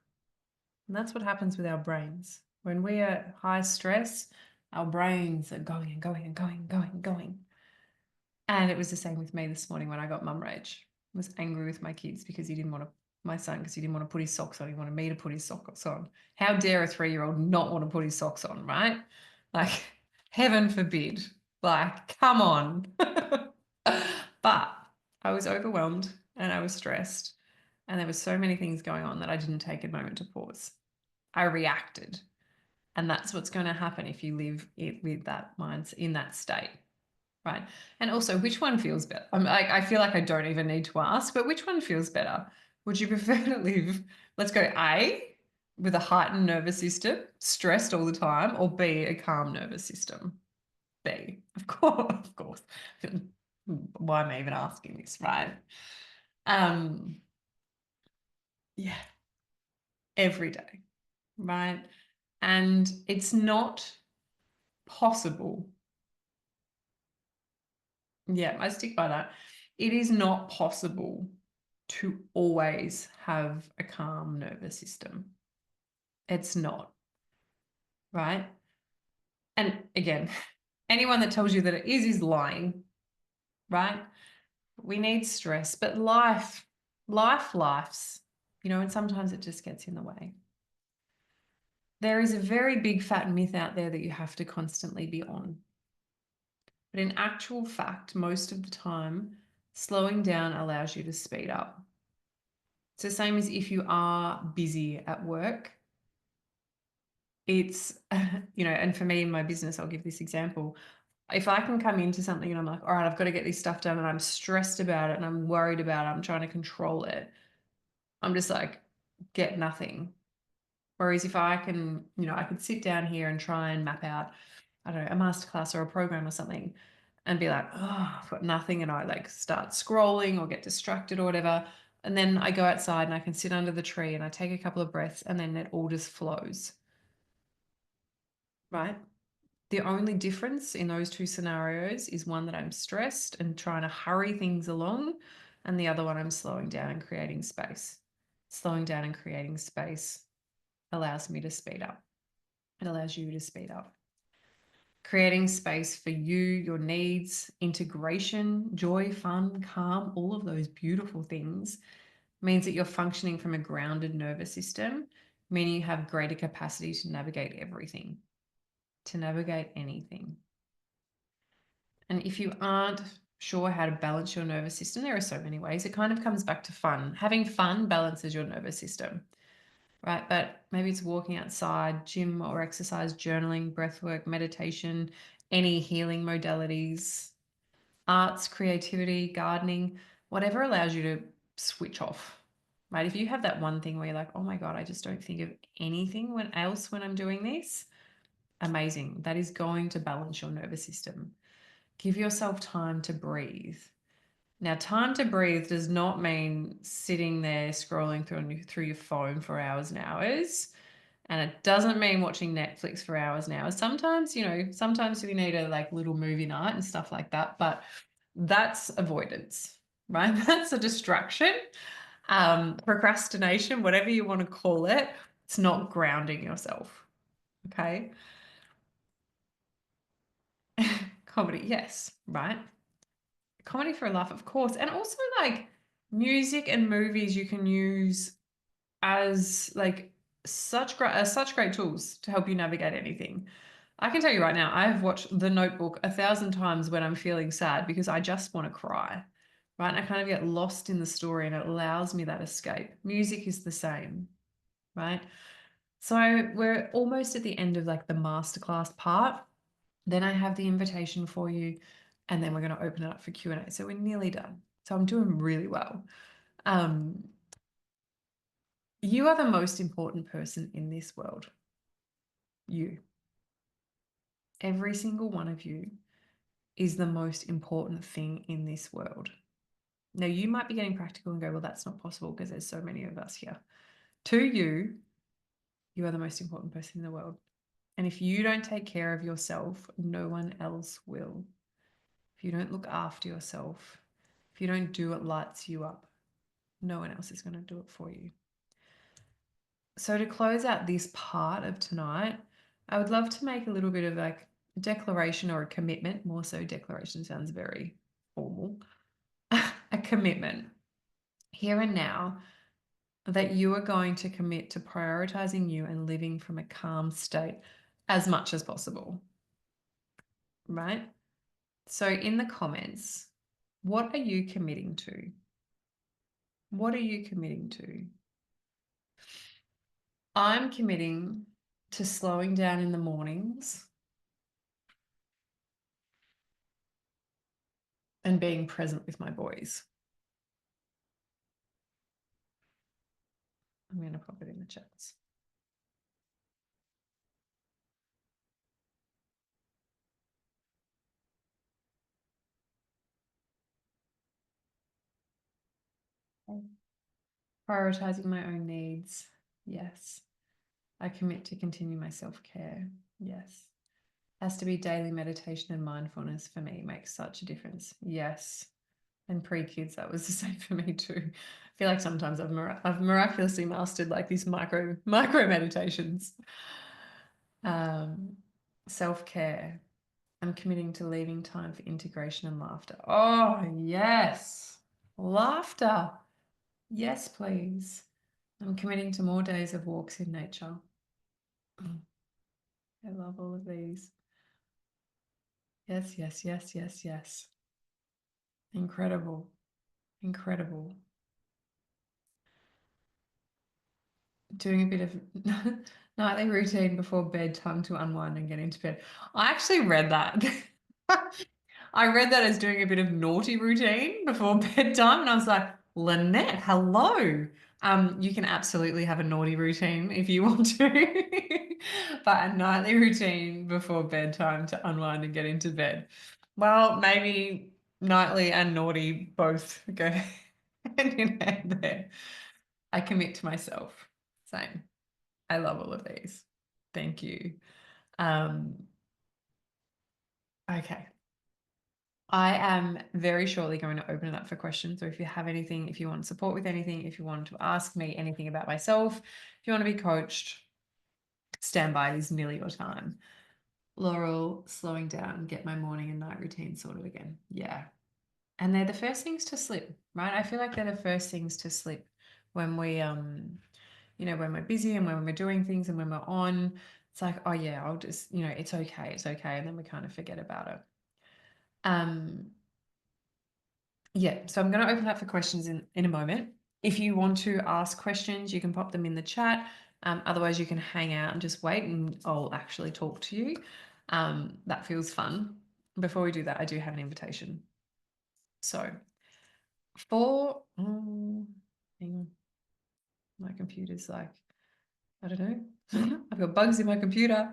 And that's what happens with our brains. When we are at high stress, our brains are going and going and going and going and going. And it was the same with me this morning when I got mum rage. I was angry with my kids because my son, because he didn't want to put his socks on. He wanted me to put his socks on. How dare a 3-year-old not want to put his socks on, right? Like, heaven forbid. Like, come on. But I was overwhelmed and I was stressed. And there were so many things going on that I didn't take a moment to pause. I reacted. And that's what's going to happen if you live it with that mindset in that state. Right. And also, which one feels better? I feel like I don't even need to ask, but which one feels better? Would you prefer to live, let's go A, with a heightened nervous system, stressed all the time, or B, a calm nervous system? B, of course, of course. Why am I even asking this, right? Yeah, every day, right? And it's not possible. Yeah, I stick by that. It is not possible to always have a calm nervous system. It's not, right? And again, anyone that tells you that it is lying, right? We need stress, but life's, and sometimes it just gets in the way. There is a very big fat myth out there that you have to constantly be on. But in actual fact, most of the time, slowing down allows you to speed up. It's the same as if you are busy at work. It's, and for me in my business, I'll give this example. If I can come into something and I'm like, all right, I've got to get this stuff done and I'm stressed about it and I'm worried about it, I'm trying to control it, I'm just like, get nothing. Whereas if I can, I could sit down here and try and map out, I don't know, a masterclass or a program or something and be like, oh, I've got nothing. And I like start scrolling or get distracted or whatever. And then I go outside and I can sit under the tree and I take a couple of breaths and then it all just flows. Right? The only difference in those two scenarios is one that I'm stressed and trying to hurry things along, and the other one I'm slowing down and creating space. Slowing down and creating space allows me to speed up. It allows you to speed up. Creating space for you, your needs, integration, joy, fun, calm, all of those beautiful things means that you're functioning from a grounded nervous system, meaning you have greater capacity to navigate everything, to navigate anything. And if you aren't sure how to balance your nervous system, there are so many ways. It kind of comes back to fun. Having fun balances your nervous system, right? But maybe it's walking outside, gym or exercise, journaling, breathwork, meditation, any healing modalities, arts, creativity, gardening, whatever allows you to switch off, right? If you have that one thing where you're like, oh my God, I just don't think of anything else when I'm doing this, amazing. That is going to balance your nervous system. Give yourself time to breathe. Now, time to breathe does not mean sitting there scrolling through your phone for hours and hours. And it doesn't mean watching Netflix for hours and hours. Sometimes, sometimes we need a like little movie night and stuff like that, but that's avoidance, right? That's a distraction, procrastination, whatever you want to call it. It's not grounding yourself. Okay. Comedy, yes, right? Comedy for a laugh, of course. And also like music and movies you can use as like such great tools to help you navigate anything. I can tell you right now, I've watched The Notebook 1,000 times when I'm feeling sad because I just want to cry, right? And I kind of get lost in the story and it allows me that escape. Music is the same, right? So we're almost at the end of like the masterclass part. Then I have the invitation for you, and then we're going to open it up for Q&A. So we're nearly done. So I'm doing really well. You are the most important person in this world. You. Every single one of you is the most important thing in this world. Now, you might be getting practical and go, well, that's not possible because there's so many of us here. To you, you are the most important person in the world. And if you don't take care of yourself, no one else will. If you don't look after yourself, if you don't do what lights you up, no one else is going to do it for you. So to close out this part of tonight, I would love to make a little bit of like a declaration or a commitment. More so, declaration sounds very formal. A commitment here and now that you are going to commit to prioritizing you and living from a calm state as much as possible. Right? So in the comments, what are you committing to? What are you committing to? I'm committing to slowing down in the mornings and being present with my boys. I'm going to pop it in the chats. Prioritizing my own needs. Yes. I commit to continue my self-care. Yes. Has to be daily meditation and mindfulness for me. Makes such a difference. Yes. And pre-kids, that was the same for me too. I feel like sometimes I've miraculously mastered like these micro meditations. Self-care. I'm committing to leaving time for integration and laughter. Oh, yes. Laughter. Yes, please. I'm committing to more days of walks in nature. I love all of these. Yes, yes, yes, yes, yes. Incredible. Incredible. Doing a bit of nightly routine before bedtime to unwind and get into bed. I actually read that. I read that as doing a bit of naughty routine before bedtime, and I was like, Lynette, hello. You can absolutely have a naughty routine if you want to, but a nightly routine before bedtime to unwind and get into bed. Well, maybe nightly and naughty both go hand in hand there. I commit to myself. Same. I love all of these. Thank you. Okay. I am very shortly going to open it up for questions. So if you have anything, if you want support with anything, if you want to ask me anything about myself, if you want to be coached, stand by. It is nearly your time. Laurel, slowing down, get my morning and night routine sorted again. Yeah. And they're the first things to slip, right? I feel like they're the first things to slip when we when we're busy and when we're doing things and when we're on. It's like, oh yeah, I'll just, it's okay, it's okay. And then we kind of forget about it. Yeah, so I'm going to open up for questions in a moment. If you want to ask questions, you can pop them in the chat. Otherwise, you can hang out and just wait and I'll actually talk to you. That feels fun. Before we do that, I do have an invitation. So hang on. My computer's like, I don't know. I've got bugs in my computer.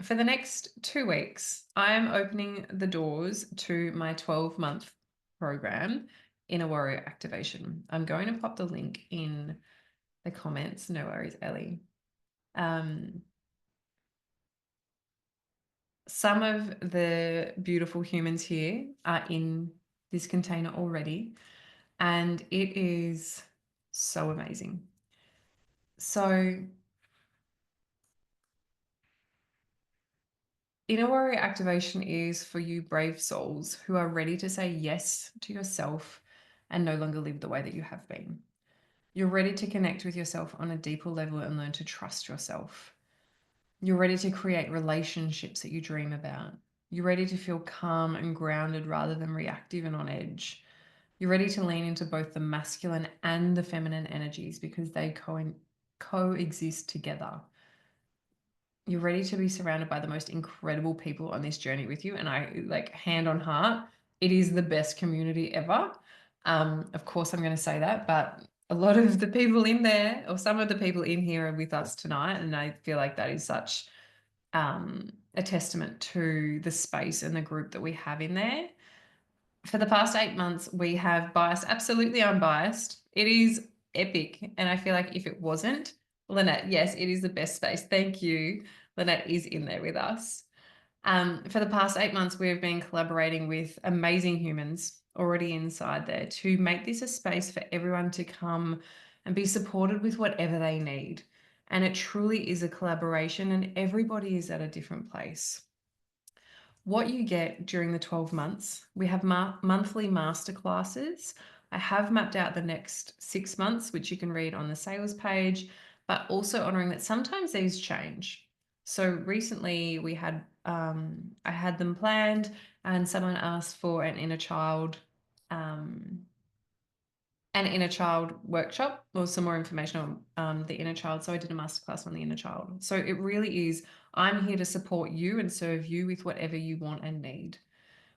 For the next 2 weeks, I am opening the doors to my 12-month program, Inner Warrior Activation. I'm going to pop the link in the comments. No worries, Ellie. Some of the beautiful humans here are in this container already, and it is so amazing. So Inner warrior activation is for you brave souls who are ready to say yes to yourself and no longer live the way that you have been. You're ready to connect with yourself on a deeper level and learn to trust yourself. You're ready to create relationships that you dream about. You're ready to feel calm and grounded rather than reactive and on edge. You're ready to lean into both the masculine and the feminine energies because they coexist together. You're ready to be surrounded by the most incredible people on this journey with you. And I like, hand on heart, it is the best community ever. Of course, I'm going to say that, but a lot of the people in there, or some of the people in here, are with us tonight. And I feel like that is such a testament to the space and the group that we have in there. For the past 8 months, we have biased, absolutely unbiased. It is epic. And I feel like if it wasn't, Lynette, yes, it is the best space. Thank you. Lynette is in there with us. For the past 8 months, we have been collaborating with amazing humans already inside there to make this a space for everyone to come and be supported with whatever they need. And it truly is a collaboration, and everybody is at a different place. What you get during the 12 months, we have monthly masterclasses. I have mapped out the next 6 months, which you can read on the sales page, but also honoring that sometimes these change. So recently we had, I had them planned and someone asked for an inner child workshop or some more information on the inner child. So I did a masterclass on the inner child. So it really is, I'm here to support you and serve you with whatever you want and need.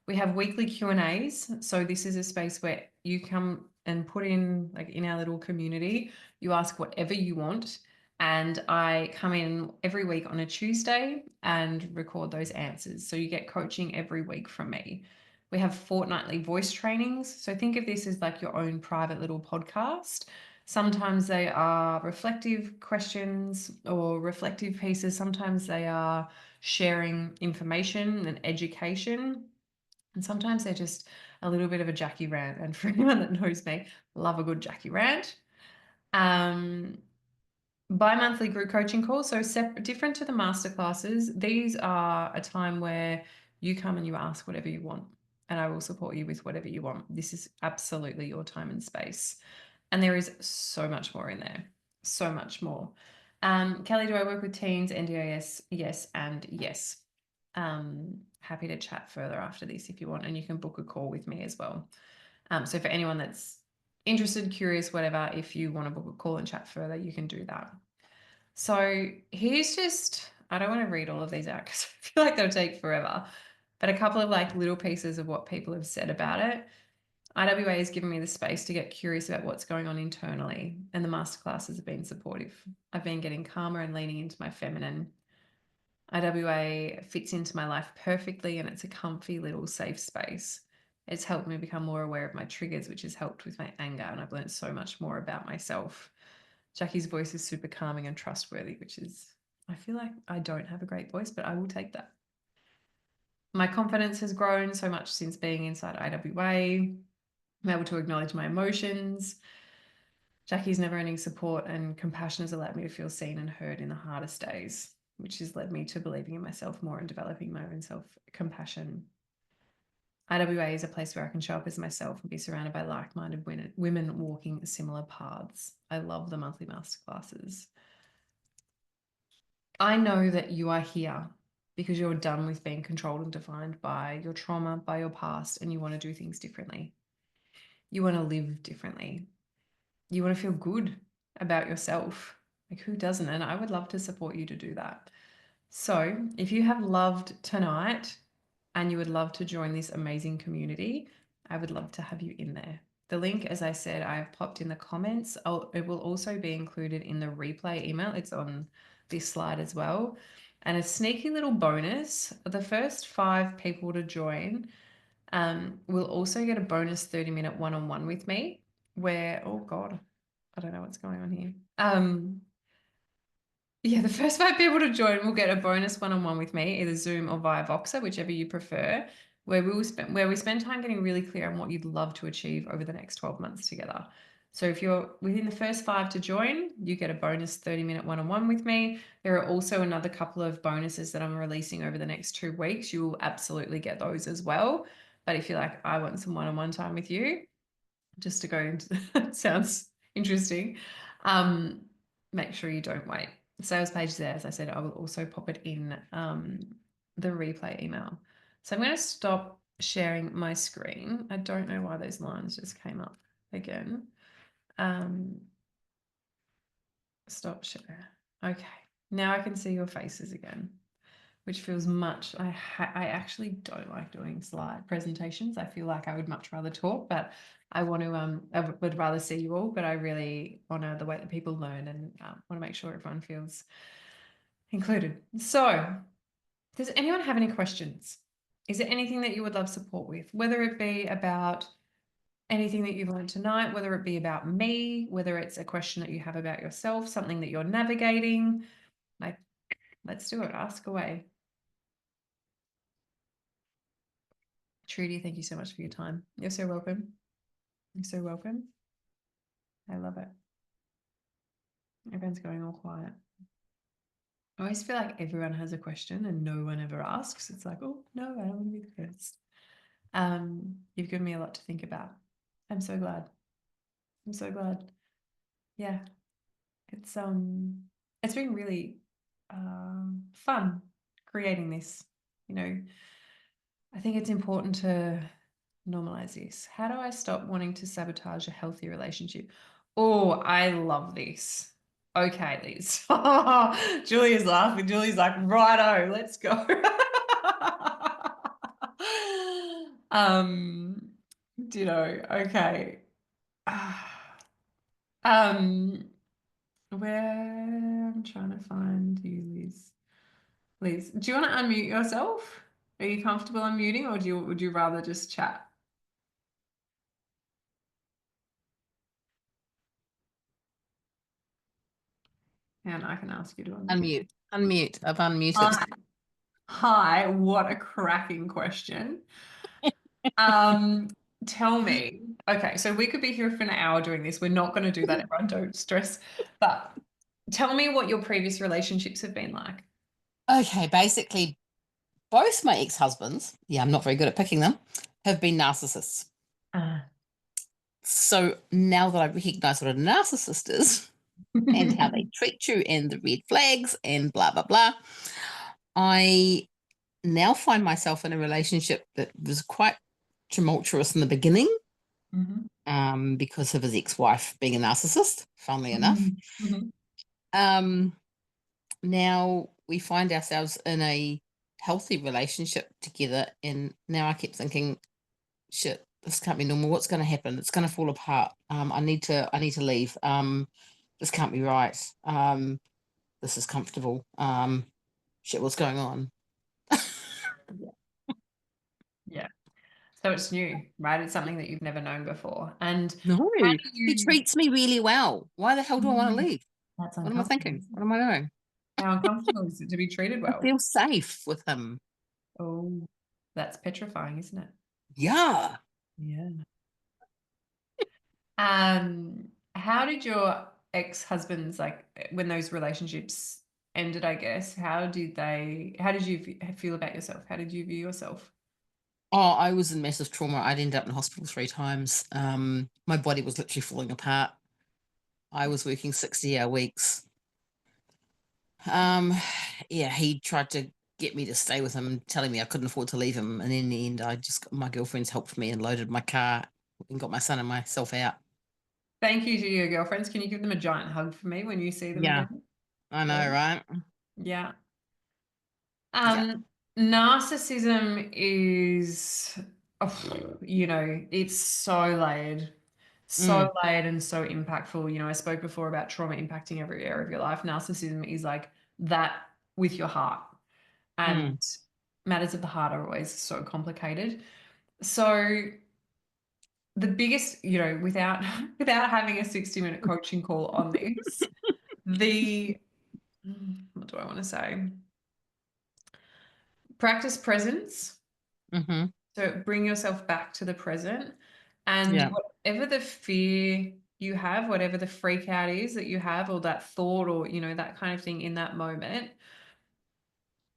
We have weekly Q&As. So this is a space where you come and put in, like in our little community, you ask whatever you want. And I come in every week on a Tuesday and record those answers. So you get coaching every week from me. We have fortnightly voice trainings. So think of this as like your own private little podcast. Sometimes they are reflective questions or reflective pieces. Sometimes they are sharing information and education. And sometimes they're just a little bit of a Jackie rant. And for anyone that knows me, love a good Jackie rant. Bi-monthly group coaching calls, so different to the masterclasses. These are a time where you come and you ask whatever you want, and I will support you with whatever you want. This is absolutely your time and space. And there is so much more in there, so much more. Kelly, do I work with teens, NDIS? Yes, and yes. Happy to chat further after this if you want, and you can book a call with me as well. So for anyone that's interested, curious, whatever, if you want to book a call and chat further, you can do that. So here's just, I don't want to read all of these out because I feel like they'll take forever, but a couple of like little pieces of what people have said about it. IWA has given me the space to get curious about what's going on internally, and the masterclasses have been supportive. I've been getting calmer and leaning into my feminine. IWA fits into my life perfectly, and it's a comfy little safe space. It's helped me become more aware of my triggers, which has helped with my anger, and I've learned so much more about myself. Jackie's voice is super calming and trustworthy, which is, I feel like I don't have a great voice, but I will take that. My confidence has grown so much since being inside IWA. I'm able to acknowledge my emotions. Jackie's never-ending support and compassion has allowed me to feel seen and heard in the hardest days, which has led me to believing in myself more and developing my own self-compassion. IWA is a place where I can show up as myself and be surrounded by like-minded women walking similar paths. I love the monthly masterclasses. I know that you are here because you're done with being controlled and defined by your trauma, by your past, and you want to do things differently. You want to live differently. You want to feel good about yourself. Like, who doesn't? And I would love to support you to do that. So if you have loved tonight and you would love to join this amazing community, I would love to have you in there. The link, as I said, I've popped in the comments. It will also be included in the replay email. It's on this slide as well. And a sneaky little bonus, the first 5 people to join will also get a bonus 30-minute one-on-one with me where, oh God, I don't know what's going on here. Yeah, the first 5 people to join will get a bonus one-on-one with me, either Zoom or via Voxer, whichever you prefer, where we spend time getting really clear on what you'd love to achieve over the next 12 months together. So if you're within the first 5 to join, you get a bonus 30-minute one-on-one with me. There are also another couple of bonuses that I'm releasing over the next 2 weeks. You will absolutely get those as well. But if you're like, I want some one-on-one time with you, just to go into sounds interesting. Make sure you don't wait. The sales page there, as I said, I will also pop it in the replay email. So I'm going to stop sharing my screen. I don't know why those lines just came up again. Stop share. Okay, now I can see your faces again, which feels much, I actually don't like doing slide presentations. I feel like I would much rather talk, but I want to, I would rather see you all, but I really honor the way that people learn and want to make sure everyone feels included. So does anyone have any questions? Is there anything that you would love support with, whether it be about anything that you've learned tonight, whether it be about me, whether it's a question that you have about yourself, something that you're navigating? Like, let's do it. Ask away. Trudy, thank you so much for your time. You're so welcome. You're so welcome. I love it. Everyone's going all quiet. I always feel like everyone has a question and no one ever asks. It's like, oh, no, I don't want to be the first. You've given me a lot to think about. I'm so glad. I'm so glad. Yeah, it's been really fun creating this. You know, I think it's important to normalize this. How do I stop wanting to sabotage a healthy relationship? Oh, I love this. Okay, Liz. Julia's laughing. Julie's like, righto, let's go. um, okay. Where I'm trying to find you, Liz. Liz, do you want to unmute yourself? Are you comfortable unmuting, or would you rather just chat? And I can ask you to unmute. Unmute. I've unmuted. Hi, what a cracking question. Um, Tell me. Okay, so we could be here for an hour doing this. We're not going to do that, everyone. Don't stress. But tell me what your previous relationships have been like. Okay, basically, both my ex-husbands, yeah, I'm not very good at picking them, have been narcissists. Uh, So now that I recognize what a narcissist is and how they treat you and the red flags and blah, blah, blah, I now find myself in a relationship that was quite tumultuous in the beginning, Mhm. because of his ex-wife being a narcissist, funnily enough. Mhm. Mhm. Um, Now we find ourselves in a healthy relationship together, and now I keep thinking, shit, this can't be normal. What's going to happen? It's going to fall apart. I need to leave. This can't be right. This is comfortable. Shit, what's going on? Yeah. Yeah. So it's new, right? It's something that you've never known before. And No, how do he you, treats me really well. Why the hell do I want to Mm, leave? that's What am I uncomfortable, thinking? isn't What it? am I doing? How uncomfortable is it to be treated I well? feel safe with him. Oh, that's petrifying, isn't it? Yeah. Yeah. How did your ex-husbands, like when those relationships ended, I guess, how did you feel about yourself? How did you view yourself? Oh, I was in massive trauma. I'd ended up in hospital 3 times. My body was literally falling apart. I was working 60-hour weeks. Um, yeah, he tried to get me to stay with him, telling me I couldn't afford to leave him. And in the end, my girlfriends helped me and loaded my car and got my son and myself out. Thank you to your girlfriends. Can you give them a giant hug for me when you see them Yeah, again? I Yeah. know, right? Yeah. Yeah. Um, Narcissism is, it's so layered. So Mm, layered and so impactful. I spoke before about trauma impacting every area of your life. Narcissism is like that with your heart. And mm. matters of the heart are always so complicated. So the biggest, without without having a 60-minute coaching call on this, the what do I want to say? Practice presence. Mm-hmm. So bring yourself back to the present, and Yeah. whatever the fear you have, whatever the freak out is that you have, or that thought, or that kind of thing in that moment,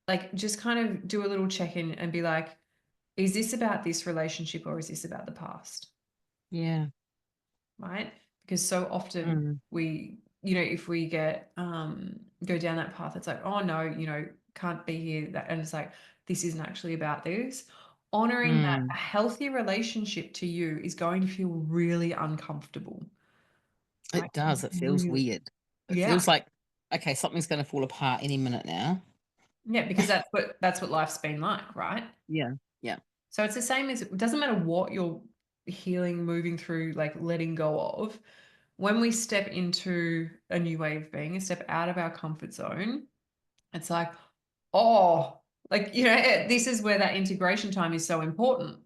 like just kind of do a little check-in and be like, is this about this relationship or is this about the past? Yeah. Right? Because so often Mm, if we get go down that path, it's like, oh no, can't be here. And it's like, this isn't actually about this. Honoring that mm. a healthy relationship to you is going to feel really uncomfortable. Like It does. It feels really, weird. It yeah. feels like, okay, something's going to fall apart any minute now. Yeah, because that's what life's been like, right? Yeah. Yeah. So it's the same as it doesn't matter what you're healing, moving through, like letting go of. When we step into a new way of being, a step out of our comfort zone, it's like, oh, like, this is where that integration time is so important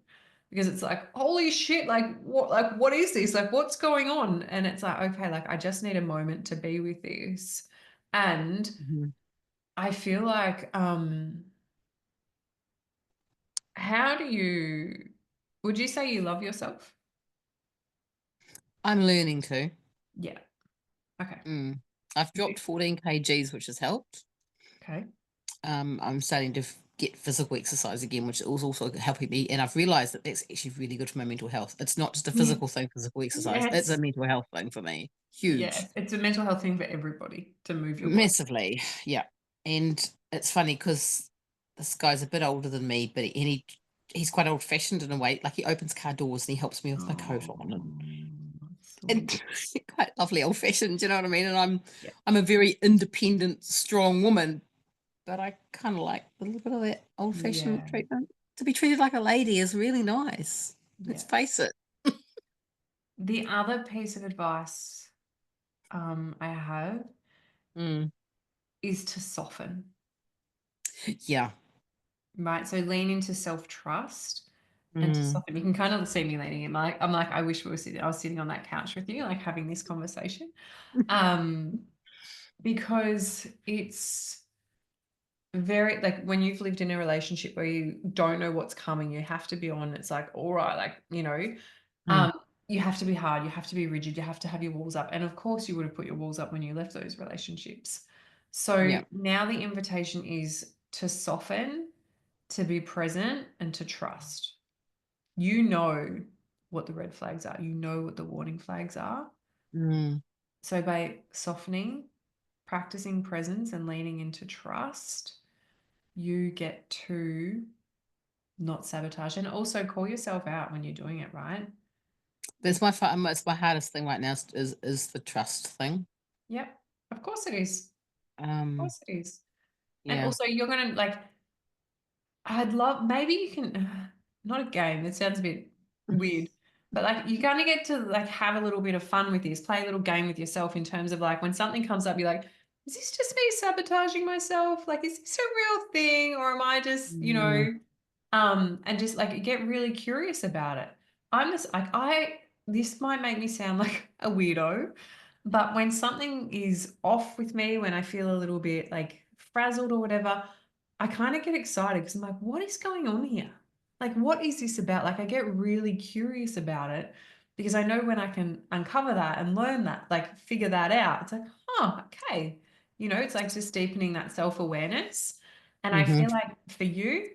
because it's like, holy shit, like what is this? Like, what's going on? And it's like, okay, like I just need a moment to be with this. And Mhm. I feel like, how would you say you love yourself? I'm learning to. Yeah. Okay. Mm. I've dropped 14 kgs, which has helped. Okay. I'm starting to get physical exercise again, which is also helping me. And I've realized that that's actually really good for my mental health. It's not just a Yeah. physical thing, physical exercise. It's a Yes. mental health thing for me. Huge, Yes. It's a mental health thing for everybody to move your body. massively. Yeah. And it's funny because this guy's a bit older than me, but he's quite old fashioned in a way. Like he opens car doors and he helps me with my coat Oh, on sweet. and quite lovely old fashioned, you know what I mean? And I'm Yeah. I'm a very independent, strong woman, but I kind of like a little bit of that old fashioned Yeah. treatment. To be treated like a lady is really nice. Let's Yeah. face it. The other piece of advice I have Mm, is to soften, yeah. right? So lean into self-trust and to Mm, soften. You can kind of see me leaning in. I'm like, I wish I was sitting on that couch with you, like having this conversation. Um, because very, like, when you've lived in a relationship where you don't know what's coming, you have to be on. It's like, all right, like, Mm, you have to be hard, you have to be rigid, you have to have your walls up. And of course, you would have put your walls up when you left those relationships. So yeah. now the invitation is to soften, to be present, and to trust. You know what the red flags are, you know what the warning flags are. Mm. So by softening, practicing presence, and leaning into trust, you get to not sabotage and also call yourself out when you're doing it, right? That's it's my hardest thing right now is the trust thing. Yep. Of course it is. Of Um, course it is. And yeah. also you're gonna like, I'd love, maybe you can, not a game, that sounds a bit weird, but like you kind of get to like have a little bit of fun with this, play a little game with yourself in terms of like when something comes up, you're like, is this just me sabotaging myself? Like, is this a real thing? Or am I just, Yeah. and just like get really curious about it. I'm just like, this might make me sound like a weirdo, but when something is off with me, when I feel a little bit like frazzled or whatever, I kind of get excited because I'm like, what is going on here? Like, what is this about? Like, I get really curious about it because I know when I can uncover that and learn that, like, figure that out, it's like, oh, okay. It's like just deepening that self-awareness. And I Hmm. feel like for you,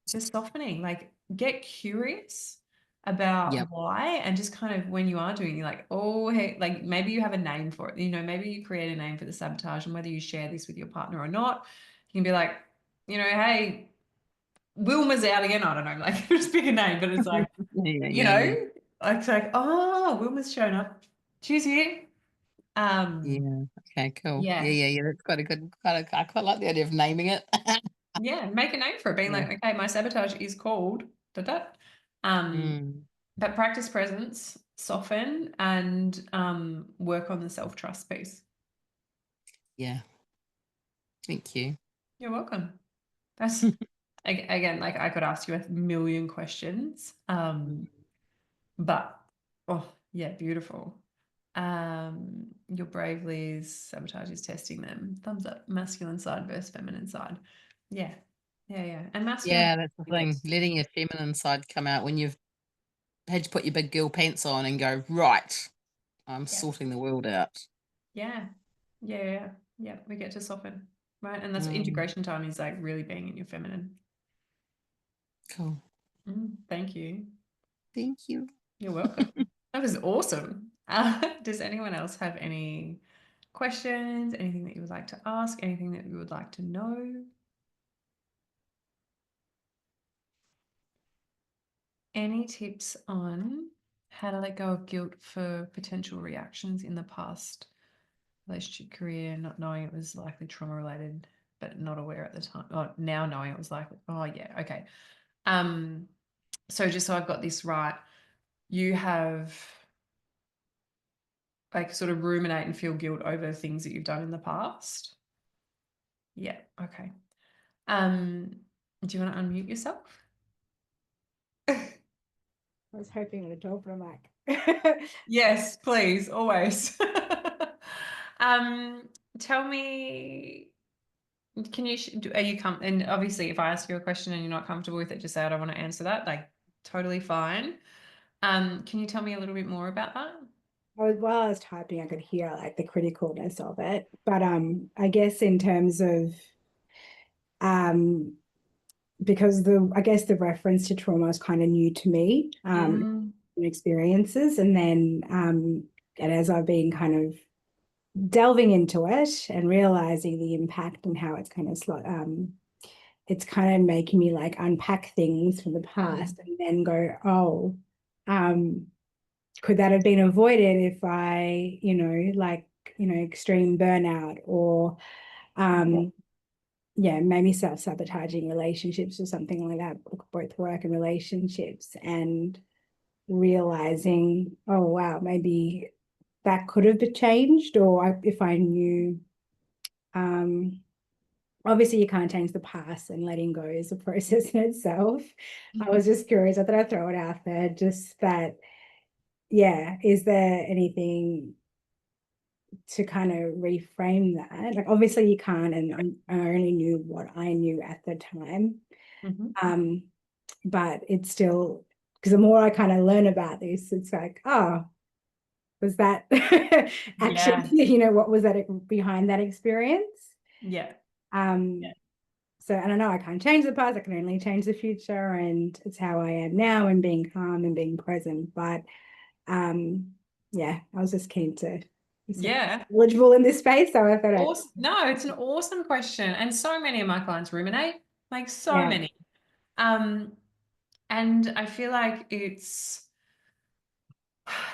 just softening, like, get curious about Yep. why, and just kind of when you are doing, you're like, oh, hey, like maybe you have a name for it. Maybe you create a name for the sabotage, and whether you share this with your partner or not, you can be like, hey, Wilma's out again. I don't know, like just pick a name, but it's like, Yeah, you yeah, know, yeah. it's like, oh, Wilma's shown up. She's here. Um, Yeah. Okay, cool. Yeah, yeah, yeah, yeah. That's quite a good I quite like the idea of naming it. yeah, make a name for it, being Yeah. like, okay, my sabotage is called da da. Um, Mm, but practice presence, soften, and work on the self-trust piece. yeah. Thank you. You're welcome. That's again, like I could ask you a million questions. Mm. But oh yeah, beautiful. You're brave, Liz. Sabotage is testing them. Thumbs up. Masculine side versus feminine side. Yeah. Yeah, yeah. And masculine Yeah, that's the thing. gets, Letting your feminine side come out when you've had to put your big girl pants on and go, right, I'm yeah. sorting the world out. Yeah. Yeah, yeah. Yeah. We get to soften. Right. And that's Mm, integration time, is like really being in your feminine. cool. Thank you. Thank you. You're welcome. That was awesome. Does anyone else have any questions? Anything that you would like to ask? Anything that you would like to know? Any tips on how to let go of guilt for potential reactions in the past relationship, career, not knowing it was likely trauma related, but not aware at the time, or now knowing it was likely? Oh yeah, okay. Um, so just so I've got this right, you have like sort of ruminate and feel guilt over things that you've done in the past. Yeah, okay. Um, do you want to unmute yourself? I was hoping to talk from mic. Yes, please, always. Um, tell me, can you, are you and obviously if I ask you a question and you're not comfortable with it, just say I don't want to answer that, like totally fine. Can you tell me a little bit more about that? While I was typing, I could hear like the criticalness of it. But I guess in terms of um because I guess the reference to trauma is kind of new to me, Mm, experiences. And then and as I've been kind of delving into it and realizing the impact and how it's kind of making me like unpack things from the past and then go, oh, um, could that have been avoided if I, extreme burnout or, um, yeah, maybe self-sabotaging relationships or something like that, both work and relationships, and realizing, oh, wow, maybe that could have been changed, or if I knew, um, obviously you can't change the past and letting go is a process in itself. I was just curious. I thought I'd throw it out there, just that, yeah, is there anything to kind of reframe that. Like obviously you can't, and I only knew what I knew at the time. Mhm. But it's still, because the more I kind of learn about this, it's like, oh, was that actually, Yeah. you know, what was that behind that experience? Yeah. Yeah. So, and I know I can't change the past, I can only change the future, and it's how I am now and being calm and being present. But yeah, I was just keen to be eligible in this space. So I thought Awesome. No, it's an awesome question. And so many of my clients ruminate, like so Yeah. many. And I feel like it's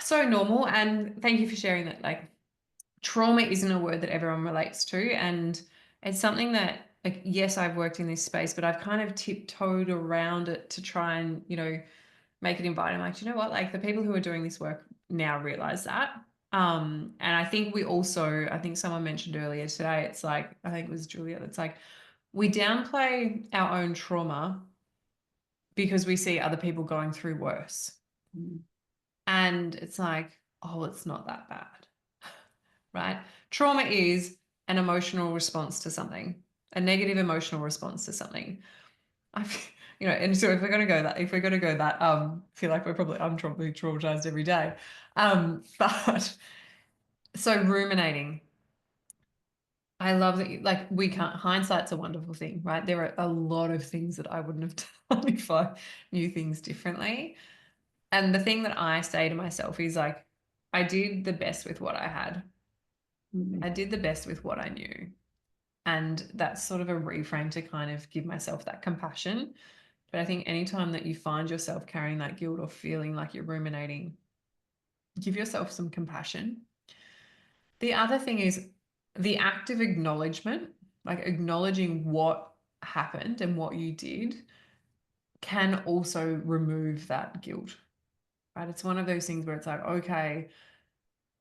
so normal. And thank you for sharing that. Like trauma isn't a word that everyone relates to. And it's something that, like, yes, I've worked in this space, but I've kind of tiptoed around it to try and, you know, make it inviting. Like, you know what? Like the people who are doing this work now realize that. And I think we also, I think someone mentioned earlier today, it's like, I think it was Julia, it's like we downplay our own trauma because we see other people going through worse. And it's like, oh, it's not that bad, right? Trauma is an emotional response to something, a negative emotional response to something. You know, and so if we're going to go that, I feel like I'm probably traumatized every day. But so ruminating, I love that like we can't, hindsight's a wonderful thing, right? There are a lot of things that I wouldn't have done if I knew things differently. And the thing that I say to myself is like, I did the best with what I had. I did the best with what I knew. And that's sort of a reframe to kind of give myself that compassion. But I think anytime that you find yourself carrying that guilt or feeling like you're ruminating, give yourself some compassion. The other thing is the act of acknowledgement, like acknowledging what happened and what you did, can also remove that guilt, right? It's one of those things where it's like, okay,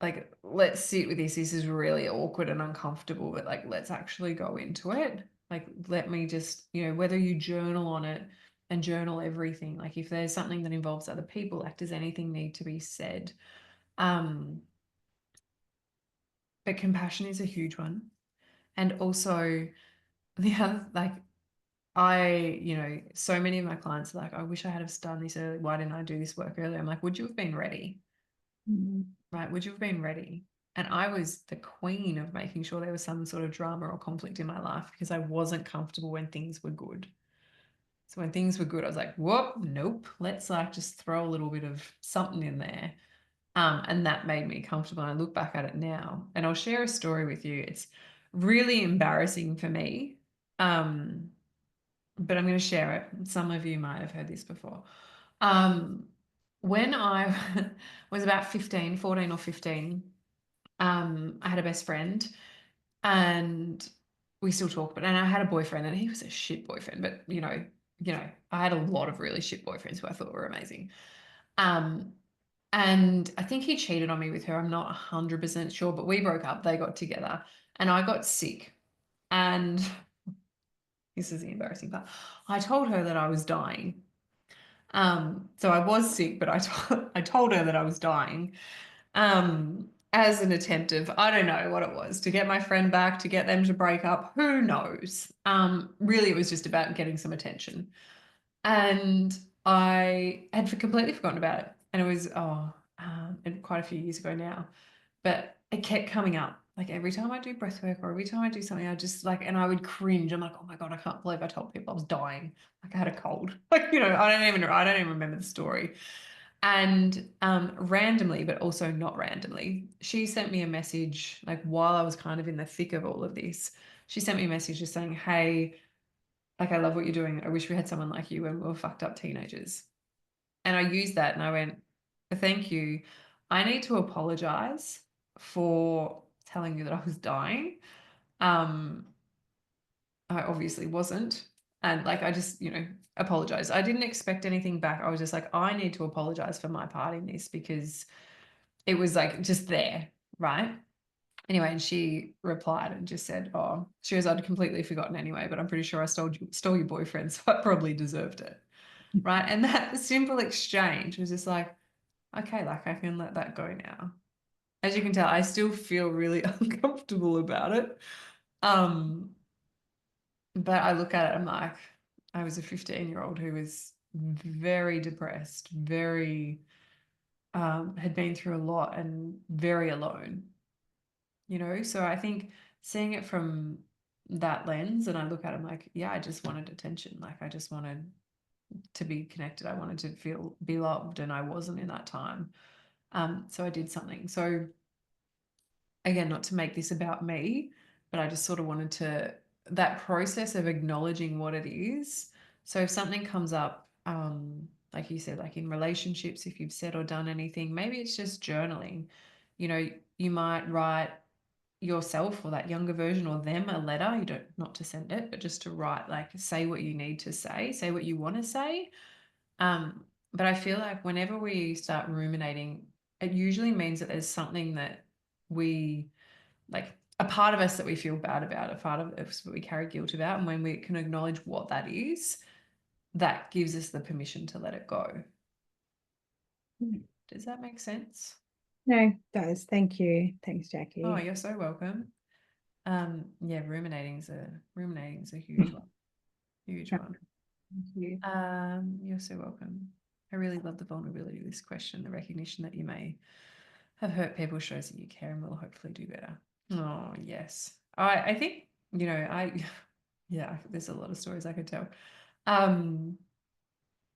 like let's sit with this. This is really awkward and uncomfortable, but like let's actually go into it. Like let me just, you know, whether you journal on it and journal everything, like if there's something that involves other people, like does anything need to be said? But compassion is a huge one. And also the other, like you know, so many of my clients are like, I wish I had have done this early. Why didn't I do this work earlier? I'm like, would you have been ready? Right? Would you have been ready? And I was the queen of making sure there was some sort of drama or conflict in my life because I wasn't comfortable when things were good. So when things were good, I was like, whoop, nope. Let's like just throw a little bit of something in there. And that made me comfortable. And I look back at it now and I'll share a story with you. It's really embarrassing for me. But I'm going to share it. Some of you might have heard this before. When I was about 15, 14 or 15, I had a best friend and we still talk, and I had a boyfriend and he was a shit boyfriend, but I had a lot of really shit boyfriends who I thought were amazing. And I think he cheated on me with her. I'm not 100% sure, but we broke up, they got together and I got sick. And this is the embarrassing part. I told her that I was dying. So I was sick, but I told her that I was dying. As an attempt of, I don't know what it was, to get my friend back, to get them to break up, who knows? Really, it was just about getting some attention. And I had completely forgotten about it. And it was, quite a few years ago now. But it kept coming up. Like every time I do breath work or every time I do something, I just like, and I would cringe. I'm like, oh my God, I can't believe I told people I was dying. Like I had a cold. Like, I don't even remember the story. And randomly, but also not randomly, she sent me a message like while I was kind of in the thick of all of this. She sent me a message just saying, hey, like I love what you're doing. I wish we had someone like you when we were fucked up teenagers. And I used that and I went, thank you. I need to apologize for telling you that I was dying. I obviously wasn't. And like, I just, apologize. I didn't expect anything back. I was just like, I need to apologize for my part in this because it was like just there. Right. Anyway, and she replied and just said, oh, she goes, I'd completely forgotten anyway, but I'm pretty sure I stole your boyfriend. So I probably deserved it. Right. And that simple exchange was just like, okay, like I can let that go now. as you can tell, I still feel really uncomfortable about it. But I look at it, I'm like, I was a 15-year-old who was very depressed, very had been through a lot and very alone, you know. So I think seeing it from that lens, and I look at it, I'm like, yeah, I just wanted attention. Like I just wanted to be connected. I wanted to be loved, and I wasn't in that time. So I did something. So again, not to make this about me, but I just sort of wanted to, that process of acknowledging what it is. So if something comes up, like you said, like in relationships, if you've said or done anything, maybe it's just journaling. You know, you might write yourself or that younger version or them a letter. You don't, not to send it, but just to write, like say what you need to say what you want to say. But I feel like whenever we start ruminating, it usually means that there's something that we, like a part of us that we feel bad about, a part of us that we carry guilt about. And when we can acknowledge what that is, that gives us the permission to let it go. Does that make sense? No, it does. Thank you. Thanks, Jackie. Oh, you're so welcome. Yeah, ruminating's a huge one. Huge one. Thank you. You're so welcome. I really love the vulnerability of this question. The recognition that you may have hurt people shows that you care and will hopefully do better. Oh, yes. I think, you know, yeah, there's a lot of stories I could tell. And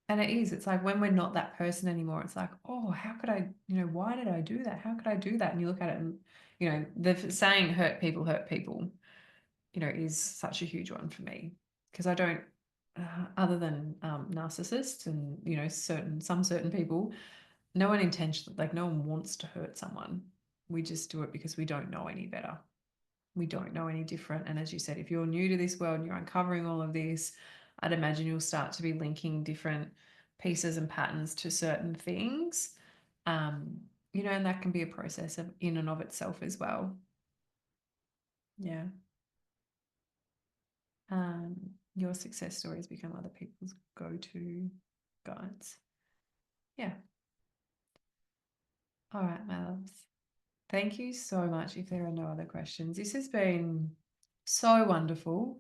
it's like when we're not that person anymore, it's like, oh, how could I, you know, why did I do that? How could I do that? And you look at it and, you know, the saying hurt people, you know, is such a huge one for me because I don't, other than narcissists and, you know, some certain people, no one intentionally, like no one wants to hurt someone. We just do it because we don't know any better. We don't know any different. And as you said, if you're new to this world and you're uncovering all of this, I'd imagine you'll start to be linking different pieces and patterns to certain things. You know, and that can be a process of in and of itself as well. Yeah. Your success stories become other people's go-to guides. Yeah. All right, my loves. Thank you so much. If there are no other questions, this has been so wonderful.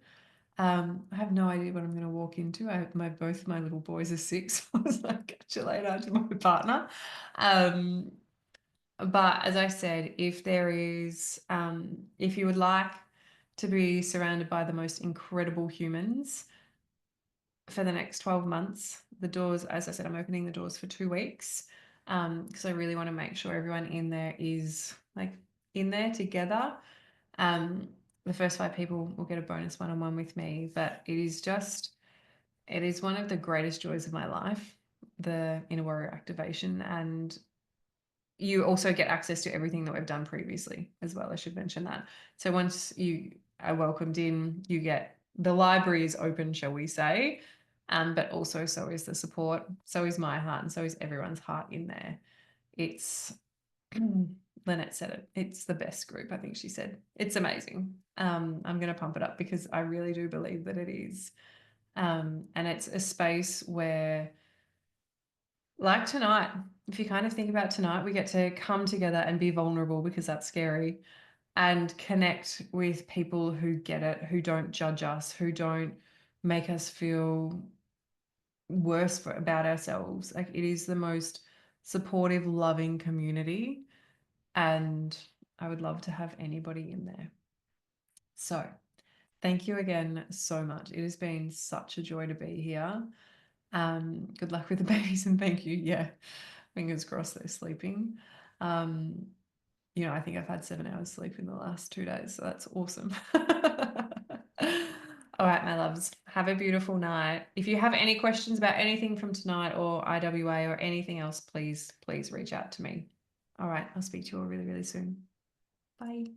I have no idea what I'm going to walk into. Both my little boys are 6. I was like, catch you later to my partner. But as I said, if there is, if you would like to be surrounded by the most incredible humans for the next 12 months, the doors, as I said, I'm opening the doors for 2 weeks. Because I really want to make sure everyone in there is like in there together. The first 5 people will get a bonus one-on-one with me, but it is one of the greatest joys of my life, the Inner Warrior activation. And you also get access to everything that we've done previously as well. I should mention that. So once you are welcomed in, you get, the library is open, shall we say, but also so is the support, so is my heart, and so is everyone's heart in there. It's Lynette said it. It's the best group, I think she said. It's amazing. I'm going to pump it up because I really do believe that it is. And it's a space where, like tonight, if you kind of think about tonight, we get to come together and be vulnerable because that's scary, and connect with people who get it, who don't judge us, who don't make us feel worse about ourselves. Like it is the most supportive, loving community. And I would love to have anybody in there. So thank you again so much. It has been such a joy to be here. Good luck with the babies and thank you. Yeah, fingers crossed they're sleeping. You know, I think I've had 7 hours sleep in the last 2 days, so that's awesome. All right, my loves, have a beautiful night. If you have any questions about anything from tonight or IWA or anything else, please reach out to me. All right, I'll speak to you all really, really soon. Bye.